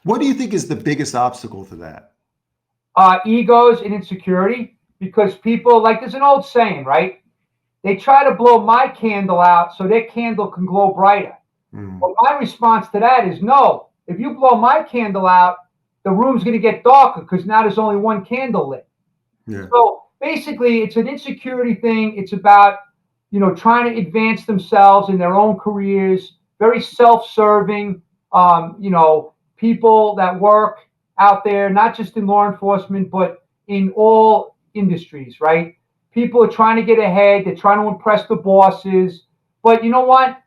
What do you think is the biggest obstacle to that? Egos and insecurity, because people, like, there's an old saying, right? They try to blow my candle out so their candle can glow brighter. Mm. Well, my response to that is no. If you blow my candle out, the room's going to get darker because now there's only one candle lit. Yeah. So basically, it's an insecurity thing. It's about, trying to advance themselves in their own careers, very self-serving, people that work out there, not just in law enforcement, but in all industries, right? People are trying to get ahead. They're trying to impress the bosses. But you know what?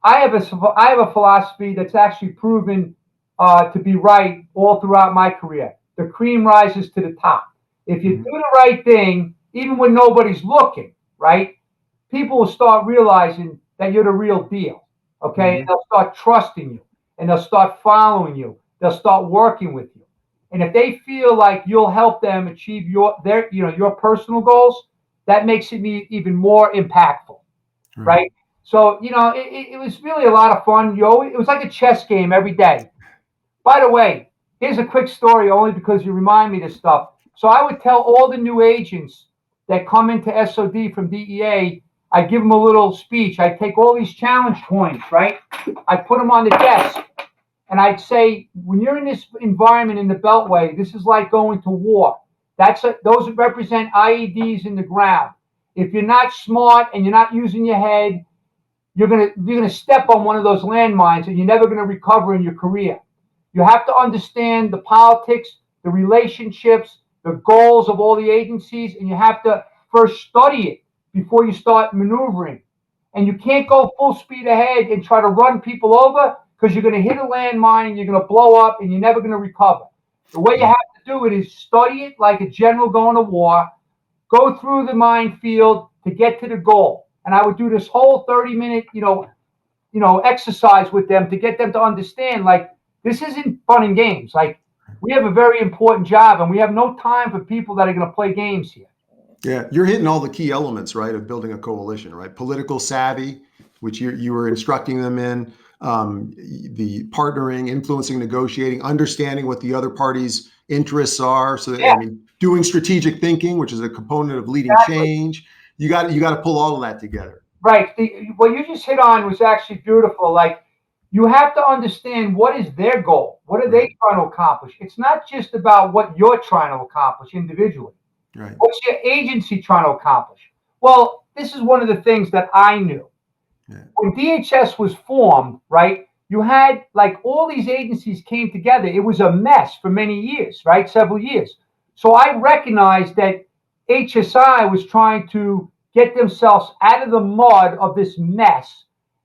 I have a philosophy that's actually proven to be right all throughout my career. The cream rises to the top. If you do the right thing, even when nobody's looking, right, people will start realizing that you're the real deal. Okay, and they'll start trusting you, and they'll start following you. They'll start working with you, and if they feel like you'll help them achieve your personal goals, that makes it even more impactful, right? So it was really a lot of fun. It was like a chess game every day. By the way, here's a quick story only because you remind me of this stuff. So I would tell all the new agents that come into SOD from DEA, I give them a little speech. I take all these challenge points, right? I put them on the desk, and I'd say, when you're in this environment in the Beltway, this is like going to war. Those represent IEDs in the ground. If you're not smart and you're not using your head, you're gonna step on one of those landmines, and you're never gonna recover in your career. You have to understand the politics, the relationships, the goals of all the agencies, and you have to first study it before you start maneuvering. And you can't go full speed ahead and try to run people over, because you're going to hit a landmine and you're going to blow up and you're never going to recover. The way you have to do it is study it like a general going to war, go through the minefield to get to the goal. And I would do this whole 30-minute, exercise with them to get them to understand, like, this isn't fun and games. Like, we have a very important job, and we have no time for people that are going to play games here. Yeah, you're hitting all the key elements, right, of building a coalition, right? Political savvy, which you were instructing them in, the partnering, influencing, negotiating, understanding what the other party's interests are. So, Yeah. I mean, doing strategic thinking, which is a component of leading change. You got to pull all of that together. Right. What you just hit on was actually beautiful. Like, you have to understand, what is their goal? What are they trying to accomplish? It's not just about what you're trying to accomplish individually. Right. What's your agency trying to accomplish? Well, this is one of the things that I knew. Yeah. When DHS was formed, right, you had, like, all these agencies came together. It was a mess for many years, right? Several years. So I recognized that HSI was trying to get themselves out of the mud of this mess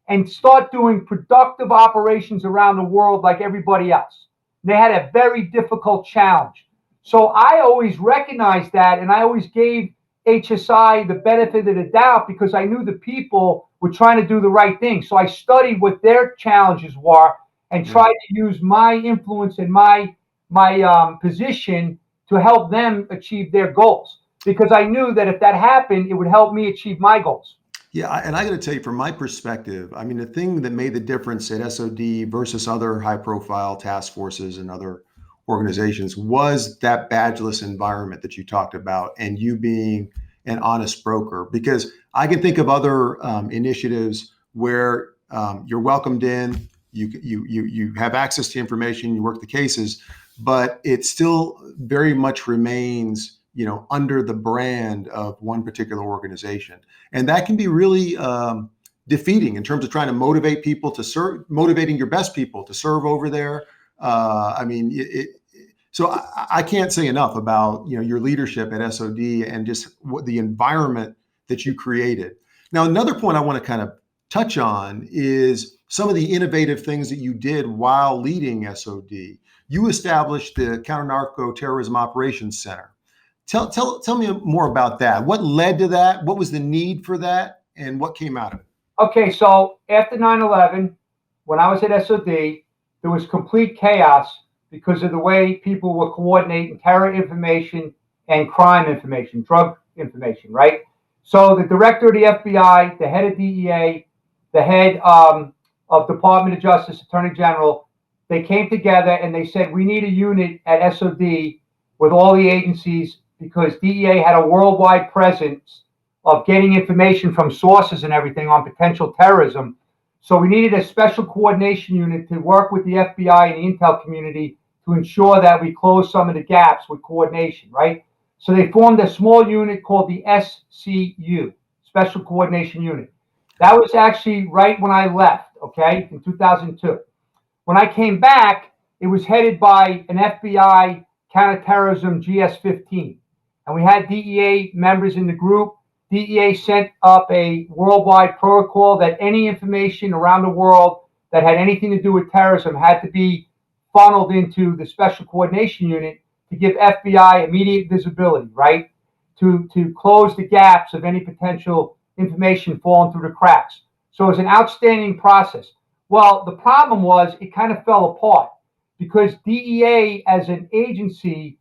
and start doing productive operations around the world like everybody else. They had a very difficult challenge. So I always recognized that, and I always gave HSI the benefit of the doubt, because I knew the people were trying to do the right thing. So I studied what their challenges were and tried to use my influence and my position to help them achieve their goals, because I knew that if that happened, it would help me achieve my goals. Yeah, and I got to tell you, from my perspective, I mean, the thing that made the difference at SOD versus other high-profile task forces and other organizations was that badgeless environment that you talked about, and you being an honest broker. Because I can think of other initiatives where you're welcomed in, you have access to information, you work the cases, but it still very much remains, under the brand of one particular organization. And that can be really defeating in terms of trying to motivate people to serve, motivating your best people to serve over there. I mean, so I can't say enough about, your leadership at SOD and just what the environment that you created. Now, another point I want to kind of touch on is some of the innovative things that you did while leading SOD. You established the Counter-Narco Terrorism Operations Center. Tell me more about that. What led to that? What was the need for that? And what came out of it? Okay, so after 9/11, when I was at SOD, there was complete chaos because of the way people were coordinating terror information and crime information, drug information, right? So the director of the FBI, the head of DEA, the head of Department of Justice, Attorney General, they came together and they said, we need a unit at SOD with all the agencies because DEA had a worldwide presence of getting information from sources and everything on potential terrorism. So we needed a special coordination unit to work with the FBI and the intel community to ensure that we close some of the gaps with coordination, right? So they formed a small unit called the SCU, Special Coordination Unit. That was actually right when I left, okay, in 2002. When I came back, it was headed by an FBI counterterrorism GS-15. And we had DEA members in the group. DEA sent up a worldwide protocol that any information around the world that had anything to do with terrorism had to be funneled into the Special Coordination Unit to give FBI immediate visibility, right? To close the gaps of any potential information falling through the cracks. So it was an outstanding process. Well, the problem was it kind of fell apart because DEA as an agency,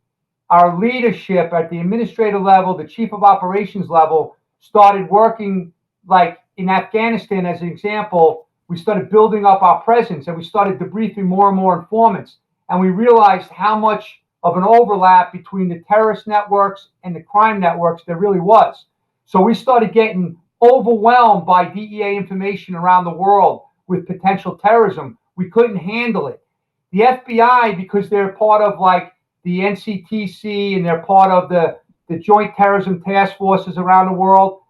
our leadership at the administrative level, the chief of operations level, started working like in Afghanistan, as an example. We started building up our presence and we started debriefing more and more informants. And we realized how much of an overlap between the terrorist networks and the crime networks there really was. So we started getting overwhelmed by DEA information around the world with potential terrorism. We couldn't handle it. The FBI, because they're part of like the NCTC and they're part of the joint terrorism task forces around the world,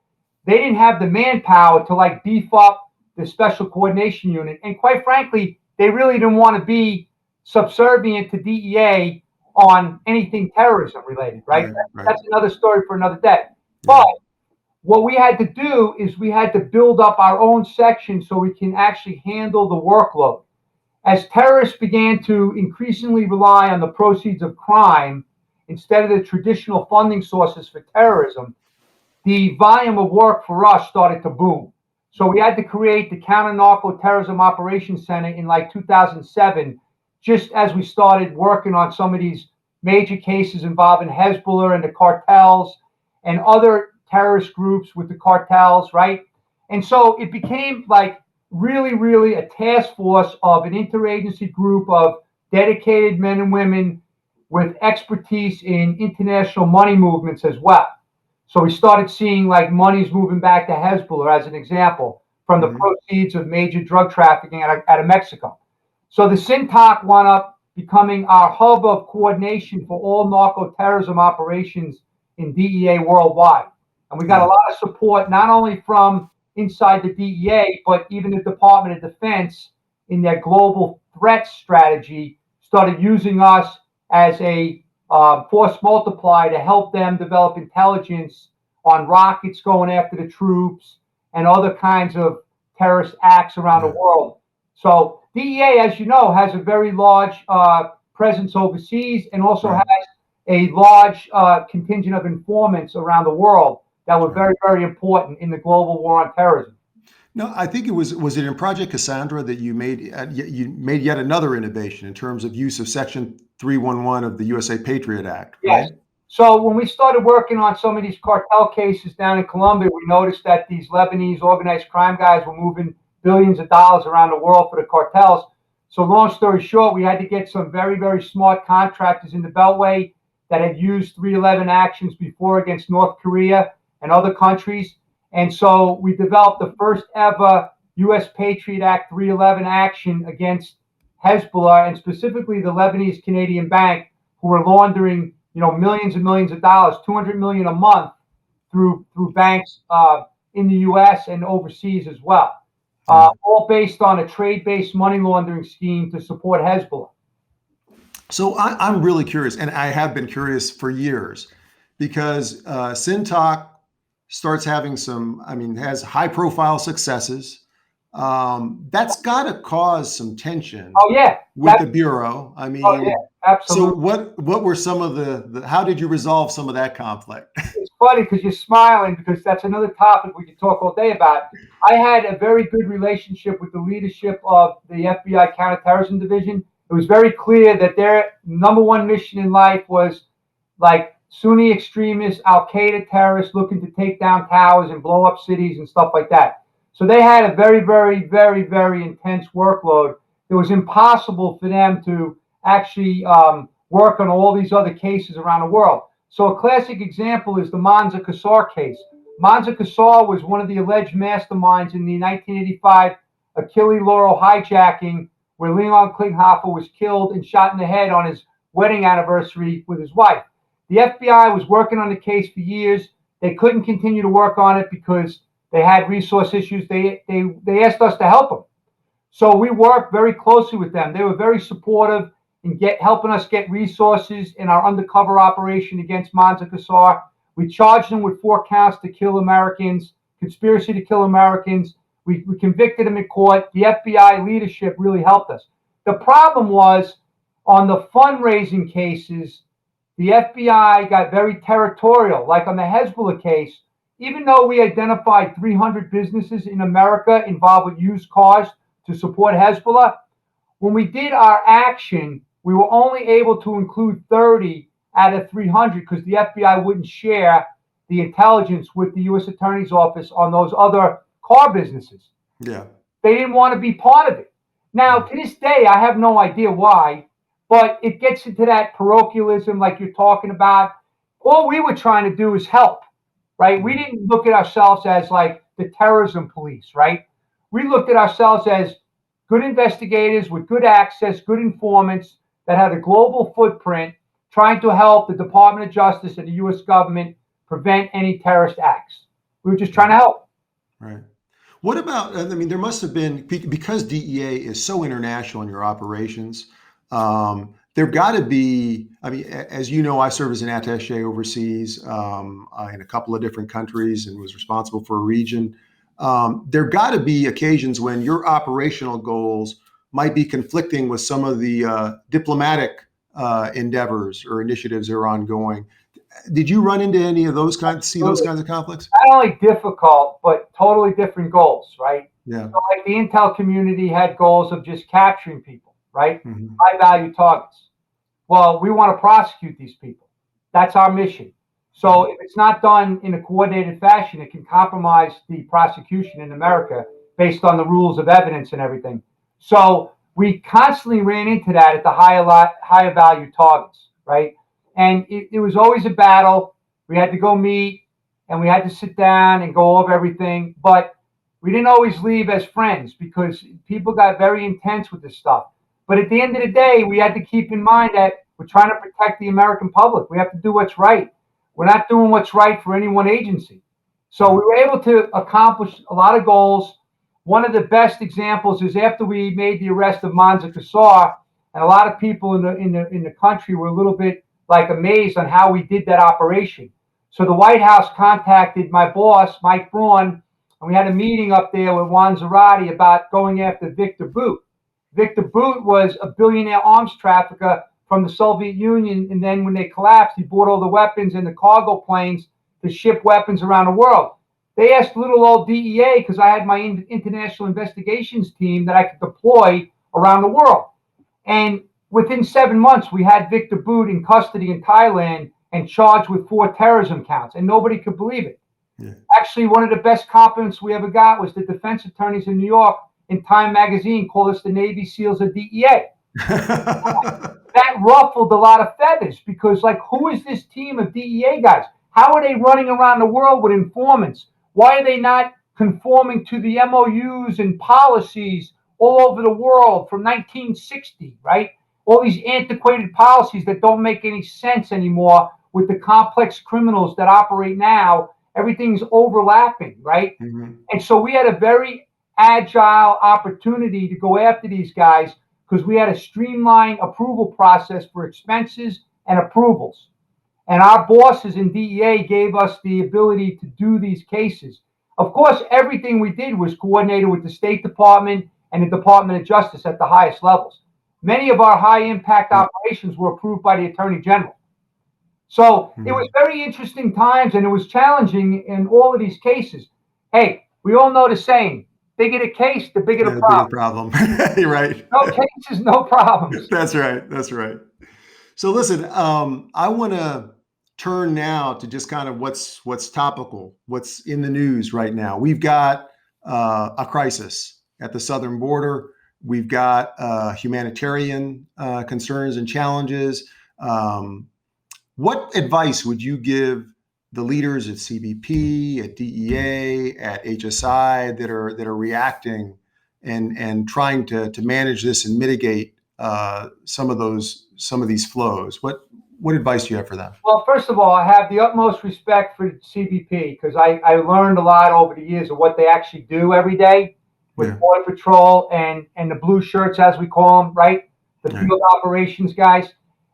they didn't have the manpower to like beef up the Special Coordination Unit. And quite frankly, they really didn't want to be subservient to DEA on anything terrorism related, right? That's another story for another day. But what we had to do is we had to build up our own section so we can actually handle the workload. As terrorists began to increasingly rely on the proceeds of crime instead of the traditional funding sources for terrorism, the volume of work for us started to boom. So we had to create the Counter-Narco Terrorism Operations Center in like 2007, just as we started working on some of these major cases involving Hezbollah and the cartels and other terrorist groups with the cartels, right? And so it became like really, really a task force of an interagency group of dedicated men and women with expertise in international money movements as well. So we started seeing like monies moving back to Hezbollah, as an example, from the proceeds of major drug trafficking out of Mexico. So the SINTOC wound up becoming our hub of coordination for all narco terrorism operations in DEA worldwide. And we got a lot of support, not only from inside the DEA, but even the Department of Defense in their global threat strategy started using us as a force multiplier to help them develop intelligence on rockets going after the troops and other kinds of terrorist acts around the world. So DEA, as you know, has a very large presence overseas and also has a large contingent of informants around the world that were very, very important in the global war on terrorism. No, I think it was it in Project Cassandra that you made yet another innovation in terms of use of Section 311 of the USA Patriot Act, right? Yes. So when we started working on some of these cartel cases down in Colombia, we noticed that these Lebanese organized crime guys were moving billions of dollars around the world for the cartels. So long story short, we had to get some very, very smart contractors in the Beltway that had used 311 actions before against North Korea and other countries. And so we developed the first ever U.S. Patriot Act 311 action against Hezbollah and specifically the Lebanese Canadian Bank, who were laundering, millions and millions of dollars, 200 million a month through banks in the U.S. and overseas as well. All based on a trade-based money laundering scheme to support Hezbollah. So I'm really curious, and I have been curious for years, because SINTOC starts having some, I mean, has high profile successes. That's got to cause some tension Oh yeah, with the Bureau. I oh yeah, mean, so absolutely. what were some of how did you resolve some of that conflict? It's funny because you're smiling because that's another topic we could talk all day about. I had a very good relationship with the leadership of the FBI Counterterrorism Division. It was very clear that their number one mission in life was like Sunni extremists, Al Qaeda terrorists looking to take down towers and blow up cities and stuff like that. So they had a very, very, very, very intense workload. It was impossible for them to actually work on all these other cases around the world. So a classic example is the Mansa Qasar case. Mansa Qasar was one of the alleged masterminds in the 1985 Achille Lauro hijacking, where Leon Klinghoffer was killed and shot in the head on his wedding anniversary with his wife. The FBI was working on the case for years. They couldn't continue to work on it because they had resource issues. They asked us to help them. So we worked very closely with them. They were very supportive in helping us get resources in our undercover operation against Mansa Qasar. We charged them with 4 counts to kill Americans, conspiracy to kill Americans. We convicted them in court. The FBI leadership really helped us. The problem was on the fundraising cases, the FBI got very territorial. Like on the Hezbollah case, even though we identified 300 businesses in America involved with used cars to support Hezbollah, when we did our action, we were only able to include 30 out of 300 because the FBI wouldn't share the intelligence with the U.S. Attorney's Office on those other car businesses. Yeah. They didn't want to be part of it. Now, to this day, I have no idea why, but it gets into that parochialism like you're talking about. All we were trying to do is help, right? We didn't look at ourselves as like the terrorism police, right? We looked at ourselves as good investigators with good access, good informants that had a global footprint trying to help the Department of Justice and the U.S. government prevent any terrorist acts. We were just trying to help. Right. What about, I mean, there must have been, because DEA is so international in your operations, there got to be, I mean, as you know, I served as an attaché overseas in a couple of different countries and was responsible for a region. There got to be occasions when your operational goals might be conflicting with some of the diplomatic endeavors or initiatives that are ongoing. Did you run into any of those see those kinds of conflicts? Not only difficult, but totally different goals, right? Yeah. So like the intel community had goals of just capturing people, right? Mm-hmm. High value targets. Well, we want to prosecute these people. That's our mission. So if it's not done in a coordinated fashion, it can compromise the prosecution in America based on the rules of evidence and everything. So we constantly ran into that at the higher value targets, right? And it was always a battle. We had to go meet and we had to sit down and go over everything. But we didn't always leave as friends because people got very intense with this stuff. But at the end of the day, we had to keep in mind that we're trying to protect the American public. We have to do what's right. We're not doing what's right for any one agency. So we were able to accomplish a lot of goals. One of the best examples is after we made the arrest of Mansa Qasar, and a lot of people in the country were a little bit like amazed on how we did that operation. So the White House contacted my boss, Mike Braun, and we had a meeting up there with Juan Zarate about going after Victor Bout. Victor Bout was a billionaire arms trafficker from the Soviet Union, and then when they collapsed, he bought all the weapons and the cargo planes to ship weapons around the world. They asked little old DEA, because I had my international investigations team that I could deploy around the world. And within 7 months, we had Victor Bout in custody in Thailand and charged with 4 terrorism counts, and nobody could believe it. Yeah. Actually, one of the best compliments we ever got was the defense attorneys in New York in Time magazine called us the Navy SEALs of DEA. That ruffled a lot of feathers because, like, who is this team of DEA guys? How are they running around the world with informants? Why are they not conforming to the MOUs and policies all over the world from 1960, right? All these antiquated policies that don't make any sense anymore with the complex criminals that operate now. Everything's overlapping, right? Mm-hmm. And so we had a very agile opportunity to go after these guys because we had a streamlined approval process for expenses and approvals. And our bosses in DEA gave us the ability to do these cases. Of course, everything we did was coordinated with the State Department and the Department of Justice at the highest levels. Many of our high impact operations were approved by the Attorney General. So it was very interesting times, and it was challenging in all of these cases. Hey, we all know the saying, bigger the case, the bigger the bigger problem. problem. You're right. No cases, no problems. That's right. That's right. So listen, I want to turn now to just kind of what's topical, what's in the news right now. We've got a crisis at the southern border. We've got humanitarian concerns and challenges. What advice would you give the leaders at CBP, at DEA, at HSI that are reacting and trying to manage this and mitigate some of these flows? What advice do you have for them? Well, first of all, I have the utmost respect for CBP because I learned a lot over the years of what they actually do every day with Border Patrol and the blue shirts, as we call them, right? The field operations guys.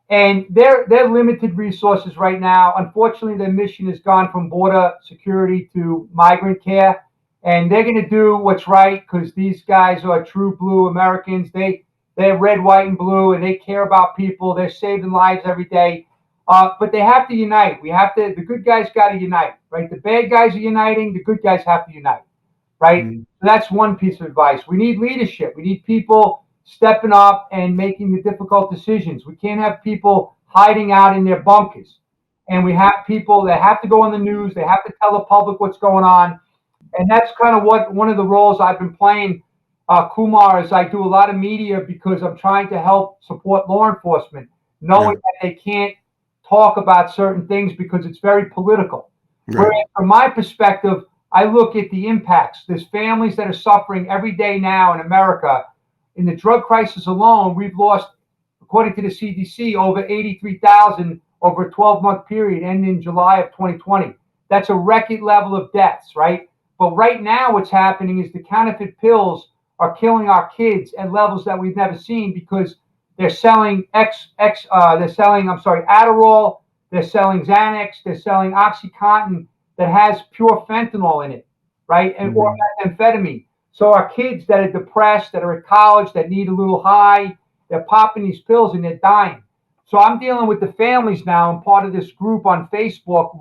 And they're limited resources right now. Unfortunately, their mission has gone from border security to migrant care. And they're going to do what's right because these guys are true blue Americans. They're red, white, and blue, and they care about people. They're saving lives every day. But they have to unite. The good guys got to unite, right? The bad guys are uniting. The good guys have to unite, right? So that's one piece of advice. We need leadership. We need people stepping up and making the difficult decisions. We can't have people hiding out in their bunkers. And we have people that have to go on the news. They have to tell the public what's going on. And that's kind of one of the roles I've been playing, Kumar, is I do a lot of media because I'm trying to help support law enforcement, knowing that they can't talk about certain things because it's very political. Whereas from my perspective, I look at the impacts. There's families that are suffering every day now in America. In the drug crisis alone, we've lost, according to the CDC, over 83,000 over a 12-month period ending in July of 2020. That's a record level of deaths, right? But right now what's happening is the counterfeit pills are killing our kids at levels that we've never seen because they're selling Adderall, they're selling Xanax, they're selling OxyContin that has pure fentanyl in it, right? And or amphetamine. So our kids that are depressed, that are at college, that need a little high, they're popping these pills and they're dying. So I'm dealing with the families now. I'm part of this group on Facebook,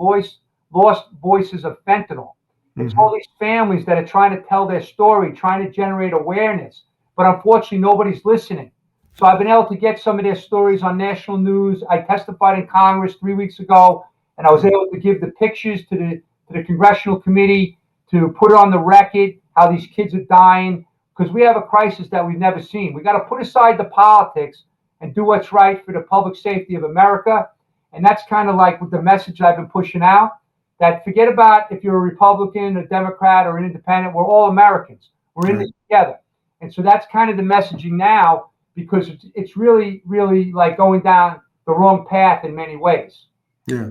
Lost Voices of Fentanyl. It's all these families that are trying to tell their story, trying to generate awareness. But unfortunately, nobody's listening. So I've been able to get some of their stories on national news. I testified in Congress 3 weeks ago, and I was able to give the pictures to the Congressional Committee to put it on the record how these kids are dying because we have a crisis that we've never seen. We got to put aside the politics and do what's right for the public safety of America. And that's kind of like with the message I've been pushing out, that forget about if you're a Republican, a Democrat, or an independent. We're all Americans. We're in this together. And so that's kind of the messaging now because it's really, really like going down the wrong path in many ways. Yeah.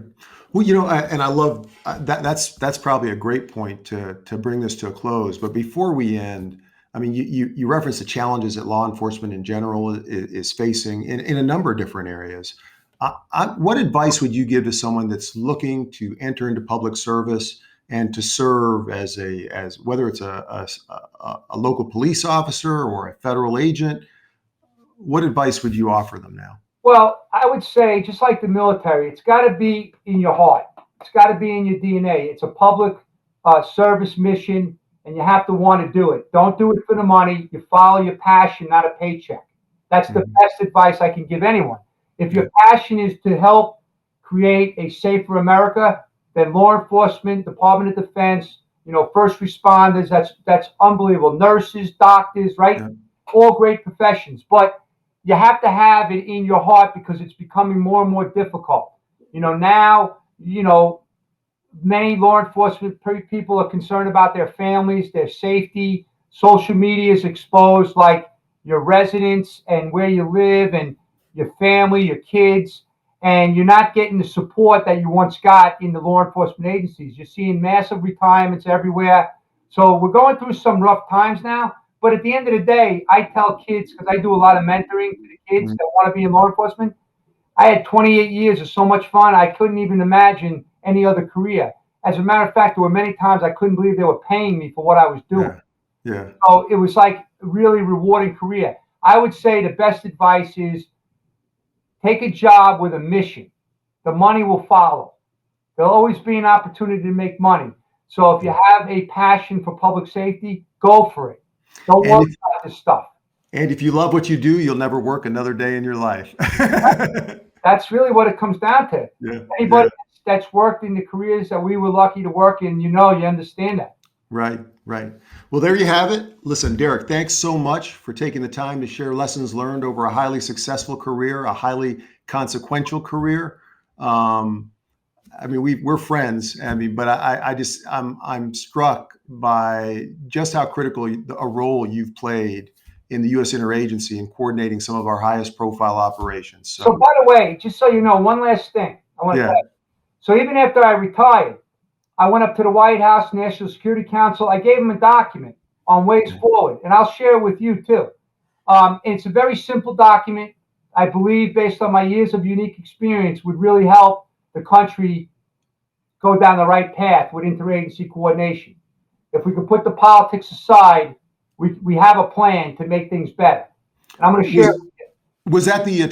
Well, and I love that. That's probably a great point to bring this to a close. But before we end, I mean, you referenced the challenges that law enforcement in general is facing in a number of different areas. What advice would you give to someone that's looking to enter into public service and to serve as whether it's a local police officer or a federal agent? What advice would you offer them now? Well, I would say, just like the military, it's got to be in your heart. It's got to be in your DNA. It's a public service mission, and you have to want to do it. Don't do it for the money. You follow your passion, not a paycheck. That's the best advice I can give anyone. If your passion is to help create a safer America, then law enforcement, Department of Defense, first responders, that's unbelievable. Nurses, doctors, right? Yeah. All great professions. But you have to have it in your heart because it's becoming more and more difficult. Now, many law enforcement people are concerned about their families, their safety. Social media is exposed, like your residence and where you live and your family, your kids, and you're not getting the support that you once got in the law enforcement agencies. You're seeing massive retirements everywhere. So we're going through some rough times now. But at the end of the day, I tell kids, because I do a lot of mentoring to the kids that want to be in law enforcement, I had 28 years of so much fun. I couldn't even imagine any other career. As a matter of fact, there were many times I couldn't believe they were paying me for what I was doing. Yeah. Yeah. So it was like a really rewarding career. I would say the best advice is take a job with a mission. The money will follow. There'll always be an opportunity to make money. So if you have a passion for public safety, go for it. Don't And worry if, about this stuff. and if you love what you do, you'll never work another day in your life. That's really what it comes down to. Yeah. Anybody Yeah. that's worked in the careers that we were lucky to work in, you understand that. Right. Right. Well, there you have it. Listen, Derek, thanks so much for taking the time to share lessons learned over a highly successful career, a highly consequential career. Um, I mean, we're friends. I mean, but I'm struck by just how critical a role you've played in the U.S. interagency in coordinating some of our highest profile operations. So, So, by the way, just so you know, one last thing I want to yeah, tell you. So, even after I retired, I went up to the White House, National Security Council. I gave them a document on ways forward, and I'll share it with you too. It's a very simple document. I believe, based on my years of unique experience, would really help the country go down the right path with interagency coordination. If we could put the politics aside, we have a plan to make things better. And I'm going to share was it with you. was that the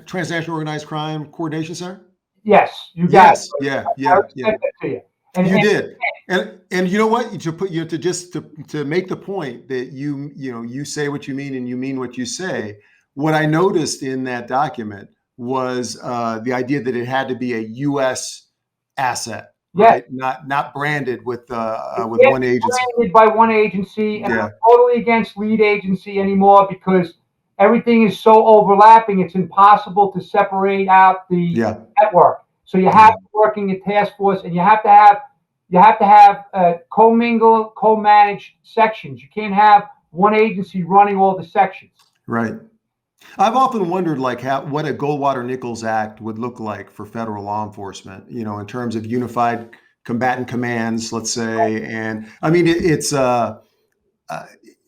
Transnational Organized Crime Coordination Center? Yes, you got it. Yes. Yeah. I Yeah. already Yeah. sent that to you. And, You and did. And you know what? To put you to just to make the point that you say what you mean and you mean what you say. What I noticed in that document was the idea that it had to be a U.S. asset, yes, right? Not branded with it one can't be agency. branded by one agency, and I'm Yeah. totally against lead agency anymore because everything is so overlapping. It's impossible to separate out the Yeah. network. So you have Yeah. to work in a task force, and you have to have commingle, co-managed sections. You can't have one agency running all the sections. Right. I've often wondered, like, what a Goldwater-Nichols Act would look like for federal law enforcement, in terms of unified combatant commands, let's say. And I mean, uh,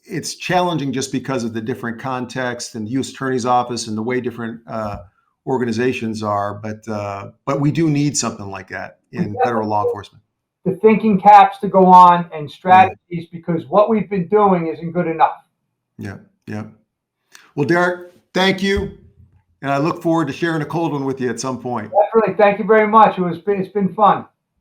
it's challenging just because of the different context and the U.S. Attorney's Office and the way different organizations are. But we do need something like that We in federal definitely law need enforcement. the thinking caps to go on and Yeah, strategies because what we've been doing isn't good enough. yeah, yeah. Well, Derek, thank you, and I look forward to sharing a cold one with you at some point. Definitely. Thank you very much. It's been fun.